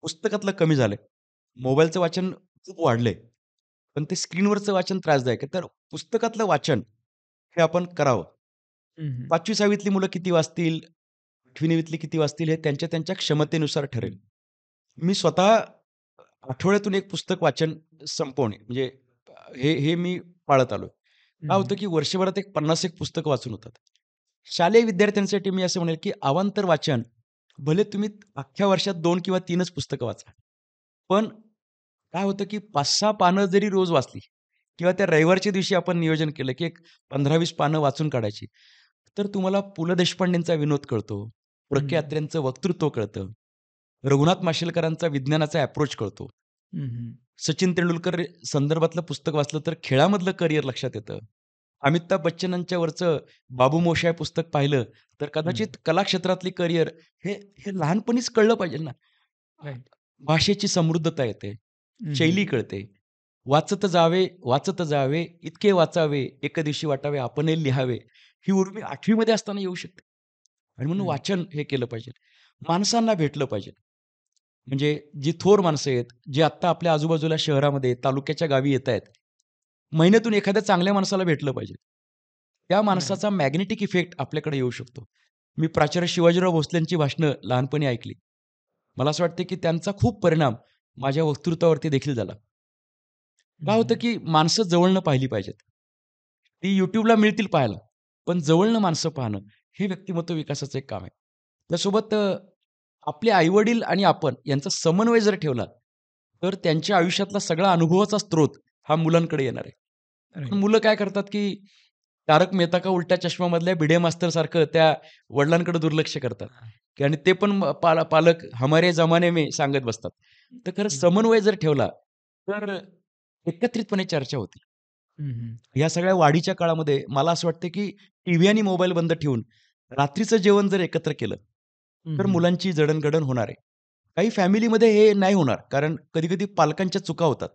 पुस्तकातलं कमी झालंय. मोबाईलचं वाचन खूप वाढलंय. पण ते स्क्रीनवरचं वाचन त्रासदायक आहे. तर पुस्तकातलं वाचन हे आपण करावं. हं, हं. 5वी-6वीतली मुलं किती वाचतील, 8वी-9वीतली किती वाचतील हे त्यांच्या त्यांच्या क्षमतेनुसार ठरेल. मी स्वतः आठवड्यातून एक पुस्तक वाचन संपवणे म्हणजे हे मी पाळत आलोय. हं, काय होतं, हं. की वर्षभरात एक 50 एक पुस्तकं वाचून होतात. शालेय विद्यार्थ्यांसाठी मी असं म्हणेल, की अवांतर वाचन भले तुम्ही अख्ख्या वर्षात 2 किंवा 3च पुस्तकं वाचा. पण काय होतं, की 5-6 पानं जरी रोज वाचली, किंवा त्या रविवारच्या दिवशी आपण नियोजन केलं, की एक 15-20 पानं वाचून काढायची. तर तुम्हाला पु. ल. देशपांडेंचा विनोद कळतो, प्र. के. हं. अत्रेंचं वक्तृत्व कळतं, रघुनाथ माशेलकरांचा विज्ञानाचा अप्रोच कळतो. हं, हं. सचिन तेंडुलकर संदर्भातलं पुस्तक वाचलं तर खेळामधलं करिअर लक्षात येतं. अमिताभ बच्चनांच्या वरचं बाबू मोशाय पुस्तक पाहिलं, तर हं. कदाचित कला क्षेत्रातली करिअर हे हे लहानपणीच कळलं पाहिजे ना. राइट. भाषेची समृद्धता येते, हं, शैली हं. कळते. वाचत जावे, वाचत जावे, इतके वाचावे, एक दिवशी वाटावे आपणही लिहावे. ही उर्मी 8वी मध्ये असताना येऊ शकते. आणि म्हणून हं. वाचन हे केलं पाहिजे. माणसांना भेटलं पाहिजे. म्हणजे जी थोर माणसं आहेत, जी आत्ता आपल्या आजूबाजूला शहरामध्ये, तालुक्याच्या गावी येतायत. महिन्यातून एखाद्या चांगल्या माणसाला भेटलं पाहिजे. त्या राइट. माणसाचा मॅग्नेटिक इफेक्ट आपल्याकडे येऊ शकतो. मी प्राचार्य शिवाजीराव भोसलेंची भाषणं लहानपणी ऐकली. मला असं वाटतं, की त्यांचा खूप परिणाम माझ्या वक्तृत्वावरती देखील झाला. हं, काय होतं, हं. की माणसं जवळनं पाहिली पाहिजेत. ती YouTubeला मिळतील पाहायला. पण जवळनं माणसं पाहणं हे व्यक्तिमत्व विकासाचं एक काम आहे. त्यासोबत आपले आई-वडील आणि आपण यांचा समन्वय जर ठेवला, तर त्यांच्या आयुष्यातला सगळा अनुभवाचा स्रोत हा मुलांकडे येणार आहे. पण राइट. मुलं काय करतात, की तारक मेहता का उलटा चष्मामधल्या भिडे मास्तरसारखं त्या वडिलांकडे दुर्लक्ष करतात हां. की आणि ते पण पालक हमारे जमाने में सांगत बसतात. तर खरं हं. समन्वय जर ठेवला, तर एकत्रितपणे चर्चा होते. हं, हं. या सगळ्या वाढीच्या काळामध्ये मला असं वाटतं, की टीव्ही आणि मोबाईल बंद ठेवून रात्रीचं जेवण जर एकत्र केलं, हं, तर हं. मुलांची जडणघडण होणार आहे. काही फॅमिलीमध्ये हे नाही होणार, कारण कधी-कधी पालकांच्या चुका होतात.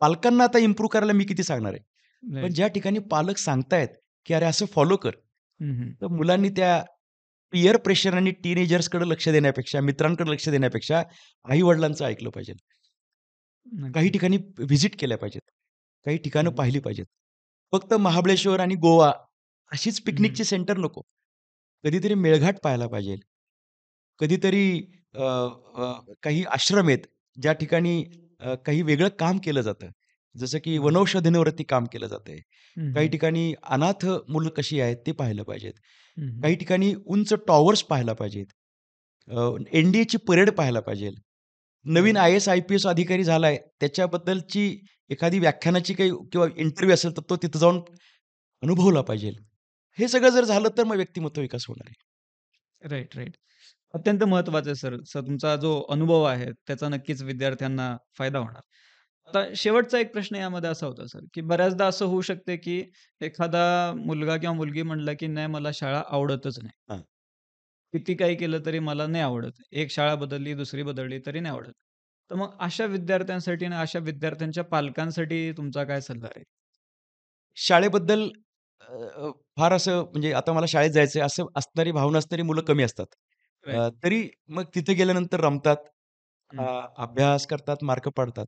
पालकांना आता इम्प्रूव्ह करायला मी किती सांगणार आहे. पण राइट. ज्या ठिकाणी पालक सांगतायत, की "अरे असं फॉलो कर." हं, हं. तर मुलांनी त्या पियर प्रेशर आणि टीनेजर्सकडे लक्ष देण्यापेक्षा, मित्रांकडे लक्ष देण्यापेक्षा आई-वडिलांचं ऐकलं पाहिजे. काही नक्कीच. ठिकाणी व्हिजिट केल्या पाहिजेत. काही ठिकाणं हं. पाहिली पाहिजेत. फक्त महाबळेश्वर आणि गोवा अशीच हं, हं. पिकनिकची सेंटर नको. कधीतरी मेळघाट पाहायला पाहिजे. कधीतरी अ, अ, काही आश्रम आहेत, ज्या ठिकाणी काही वेगळं काम केलं जातं. जसं की बरोबर. वनौषधींवरती काम केलं जातंय. हं, काही हं. ठिकाणी अनाथ मुलं कशी आहेत ते पाहायला पाहिजेत. हं, हं. काही ठिकाणी उंच टॉवर्स पाहायला पाहिजेत. एन-डी-एची परेड पाहायला पाहिजे. नवीन राइट. आय-एस, आय-पी-एस अधिकारी झालाय, त्याच्याबद्दलची एखादी व्याख्यानाची काही किंवा इंटरव्ह्यू असेल, तर तो तिथं जाऊन अनुभवला पाहिजे. हे सगळं जर झालं, तर मग व्यक्तिमत्व विकास होणार आहे. Right, right. अत्यंत महत्त्वाचं आहे सर. सर तुमचा जो अनुभव आहे त्याचा नक्कीच विद्यार्थ्यांना फायदा होणार. आता शेवटचा एक प्रश्न यामध्ये असा होता सर, की बऱ्याचदा असं होऊ शकते, की एखादा मुलगा किंवा मुलगी म्हणला, की "नाही मला शाळा आवडतच नाही." हां. किती काही केलं तरी मला नाही आवडत. एक शाळा बदलली, दुसरी बदलली तरी नाही आवडत. तर मग अशा विद्यार्थ्यांसाठी आणि अशा विद्यार्थ्यांच्या पालकांसाठी तुमचा काय सल्ला आहे? शाळेबद्दल अ, अ, फार असं म्हणजे आता मला शाळेत जायचंय असं असणारी भावना असणारी मुलं कमी असतात. राइट. तरी मग तिथे गेल्यानंतर रमतात, अ, हं. अभ्यास करतात, मार्क पाडतात.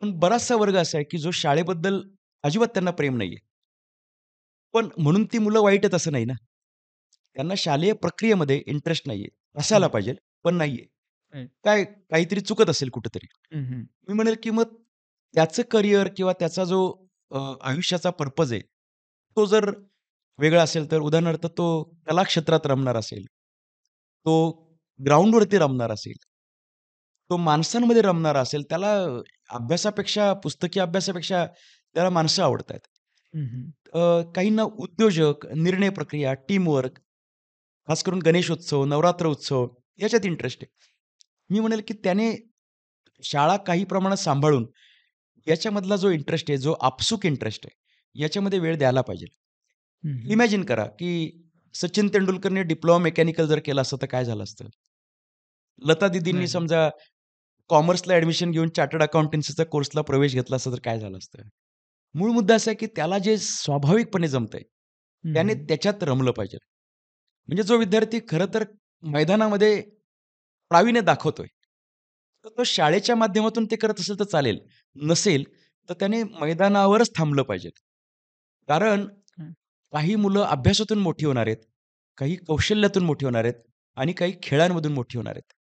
पण बराचसा वर्ग असा आहे, की जो शाळेबद्दल अजिबात त्यांना प्रेम नाहीये. पण म्हणून ती मुलं वाईट आहेत असं नाही ना. त्यांना शालेय प्रक्रियेमध्ये इंटरेस्ट नाहीये. असायला हं. पाहिजे, पण नाहीये. राइट. काय काहीतरी चुकत असेल कुठेतरी. हं, हं. मी म्हणेल, की मग त्याचं करियर किंवा त्याचा जो आयुष्याचा पर्पज आहे, तो जर वेगळा असेल, तर उदाहरणार्थ तो कला क्षेत्रात रमणार असेल, तो ग्राउंडवरती रमणार असेल, तो माणसांमध्ये रमणारा असेल, त्याला अभ्यासापेक्षा, पुस्तकी अभ्यासापेक्षा त्याला माणसं आवडतायत. हं, हं. काहींना उद्योजक, निर्णय प्रक्रिया, टीमवर्क, खास करून गणेशोत्सव, नवरात्र उत्सव याच्यात इंटरेस्ट आहे. मी म्हणेल, की त्याने शाळा काही प्रमाणात सांभाळून याच्यामधला जो इंटरेस्ट आहे, जो आपसूक इंटरेस्ट आहे, याच्यामध्ये वेळ द्यायला पाहिजे. हं, हं. इमॅजिन करा, की सचिन तेंडुलकरने डिप्लोमा मेकॅनिकल जर केलं असतं, तर काय झालं असतं? लता दीदींनी राइट. समजा कॉमर्सला ॲडमिशन घेऊन चार्टर्ड अकाउंटन्सीच्या कोर्सला प्रवेश घेतला असता, तर काय झालं असतं? मूळ मुद्दा असा आहे, की त्याला जे स्वाभाविकपणे जमतंय, हं, त्याने हं. त्याच्यात रमलं पाहिजे. म्हणजे जो विद्यार्थी खरं तर मैदानामध्ये प्रावीण्य दाखवतोय, तर तो शाळेच्या माध्यमातून ते करत असेल तर चालेल. नसेल, तर त्याने मैदानावरच थांबलं पाहिजे. कारण हं. काही मुलं अभ्यासातून मोठी होणार आहेत, काही कौशल्यातून मोठी होणार आहेत आणि काही खेळांमधून मोठी होणार आहेत.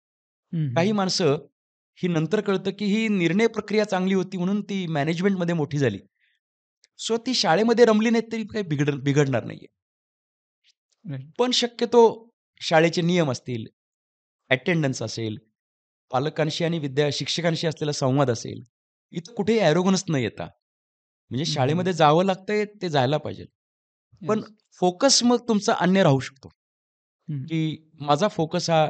हं, काही हं. माणसं ही नंतर कळतं, की ही निर्णय प्रक्रिया चांगली होती म्हणून ती मॅनेजमेंटमध्ये मोठी झाली. सो ती शाळेमध्ये रमली नाही तरी काही बिघडणार नाहीये. राइट. पण शक्यतो शाळेचे नियम असतील, अटेंडन्स असेल, पालकांशी आणि शिक्षकांशी असलेला संवाद असेल, इथं कुठेही ॲरोगन्स न येता म्हणजे हं, हं. शाळेमध्ये जावं लागतंय ते जायला पाहिजे. पण येस. फोकस मग तुमचा अन्य राहू शकतो, हं, की माझा फोकस हा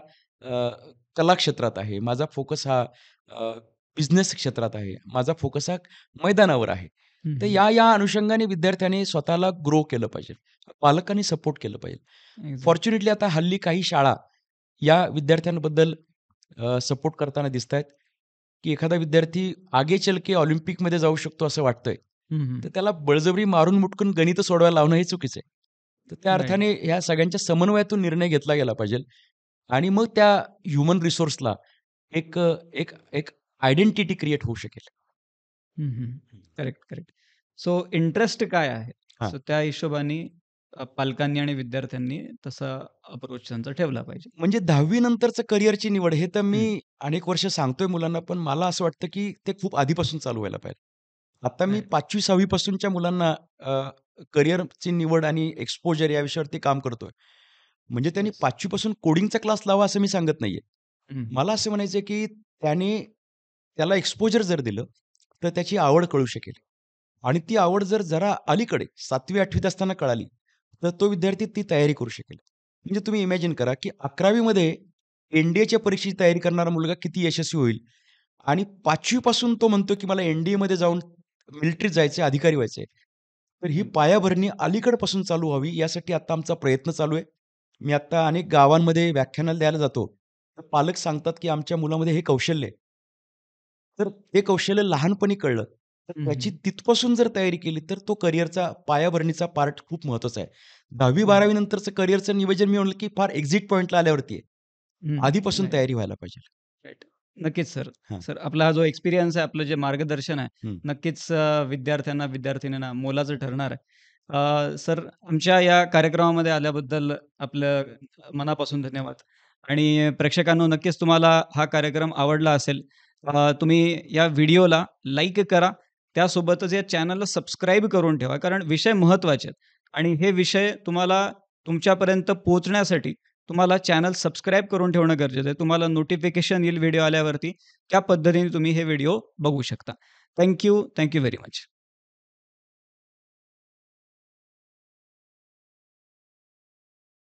कला क्षेत्रात आहे. माझा फोकस हा बिझनेस क्षेत्रात आहे. माझा फोकस हा मैदानावर आहे. हं, तर हं. या अनुषंगाने विद्यार्थ्यांनी स्वतःला ग्रो केलं पाहिजे. पालकांनी सपोर्ट केलं पाहिजे. एक्झॅक्ट. फॉर्च्युनेटली आता हल्ली काही शाळा या विद्यार्थ्यांबद्दल सपोर्ट करताना दिसतायत, की एखादा विद्यार्थी आगे चल के ऑलिम्पिकमध्ये जाऊ शकतो असं वाटतंय. हं, हं. तर त्याला बळजबरी मारून मुटकून गणितं सोडवायला लावणं हे चुकीचं आहे. तर त्या राइट. अर्थाने ह्या सगळ्यांच्या समन्वयातून निर्णय घेतला गेला पाहिजे आणि मग त्या ह्युमन रिसोर्सला एक एक एक आयडेंटिटी क्रिएट होऊ शकेल. हं, हं. Correct, correct. सो इंटरेस्ट काय आहे? हां. सो त्या हिशोबाने पालकांनी आणि विद्यार्थ्यांनी तसा अप्रोच त्यांचा ठेवला पाहिजे. म्हणजे 10वी नंतरचं करिअरची निवड हे तर हं. मी अनेक वर्ष सांगतोय मुलांना, पण मला असं वाटतं, की ते खूप आधीपासून चालू व्हायला पाहिजे. आता मी राइट. 5वी-6वी पासूनच्या मुलांना करिअरची निवड आणि एक्सपोजर या विषयावरती काम करतोय. म्हणजे त्यांनी येस. 5वी पासून कोडिंगचा क्लास लावा असं मी सांगत नाहीये. हं, हं. मला असं म्हणायचं की त्याला एक्सपोजर जर दिलं, तर त्याची आवड कळू शकेल. आणि ती आवड जर जरा अलीकडे 7वी-8वीत असताना कळाली, तर तो विद्यार्थी ती तयारी करू शकेल. म्हणजे तुम्ही इमॅजिन करा, की 11वी मध्ये एन-डी-एच्या परीक्षेची तयारी करणारा मुलगा किती यशस्वी होईल आणि 5वी पासून तो म्हणतो, की मला एन-डी-एमध्ये जाऊन मिलिटरीत जायचंय, अधिकारी व्हायचंय. तर ही हं. पायाभरणी अलीकडपासून चालू व्हावी, यासाठी आता आमचा प्रयत्न चालू आहे. मी आता अनेक गावांमध्ये व्याख्यानाला द्यायला जातो. तर पालक सांगतात, की आमच्या मुलामध्ये हे कौशल्य आहे. तर ते कौशल्य लहानपणी कळलं, तर हं, त्याची हं. तिथपासून जर तयारी केली, तर तो करिअरचा पायाभरणीचा पार्ट खूप महत्त्वाचा आहे. हं. 10वी-12वी नंतरचं करिअरचं नियोजन मी म्हटलं, की फार एक्झिट पॉइंटला आल्यावरती आहे. हं. आधीपासून राइट, तयारी व्हायला पाहिजे. राइट. नक्कीच सर. हां. सर आपला हा जो एक्सपिरियन्स आहे, आपलं जे मार्गदर्शन आहे, हं. नक्कीच विद्यार्थ्यांना, विद्यार्थिनींना मोलाचं ठरणार आहे. सर आमच्या या कार्यक्रमामध्ये आल्याबद्दल आपलं मनापासून धन्यवाद आणि प्रेक्षकांनो नक्कीच तुम्हाला हा कार्यक्रम आवडला असेल. तुम्ही या व्हिडिओला लाईक करा. त्यासोबतच या चॅनलला सबस्क्राईब करून ठेवा. कारण विषय महत्त्वाचे आहेत आणि हे विषय तुम्हाला तुमच्यापर्यंत पोहोचण्यासाठी तुम्हाला चॅनल सबस्क्राईब करून ठेवणं गरजेचं आहे. तुम्हाला नोटिफिकेशन येईल व्हिडिओ आल्यावरती. त्या पद्धतीने तुम्ही हे व्हिडिओ बघू शकता. Thank you. Thank you very much.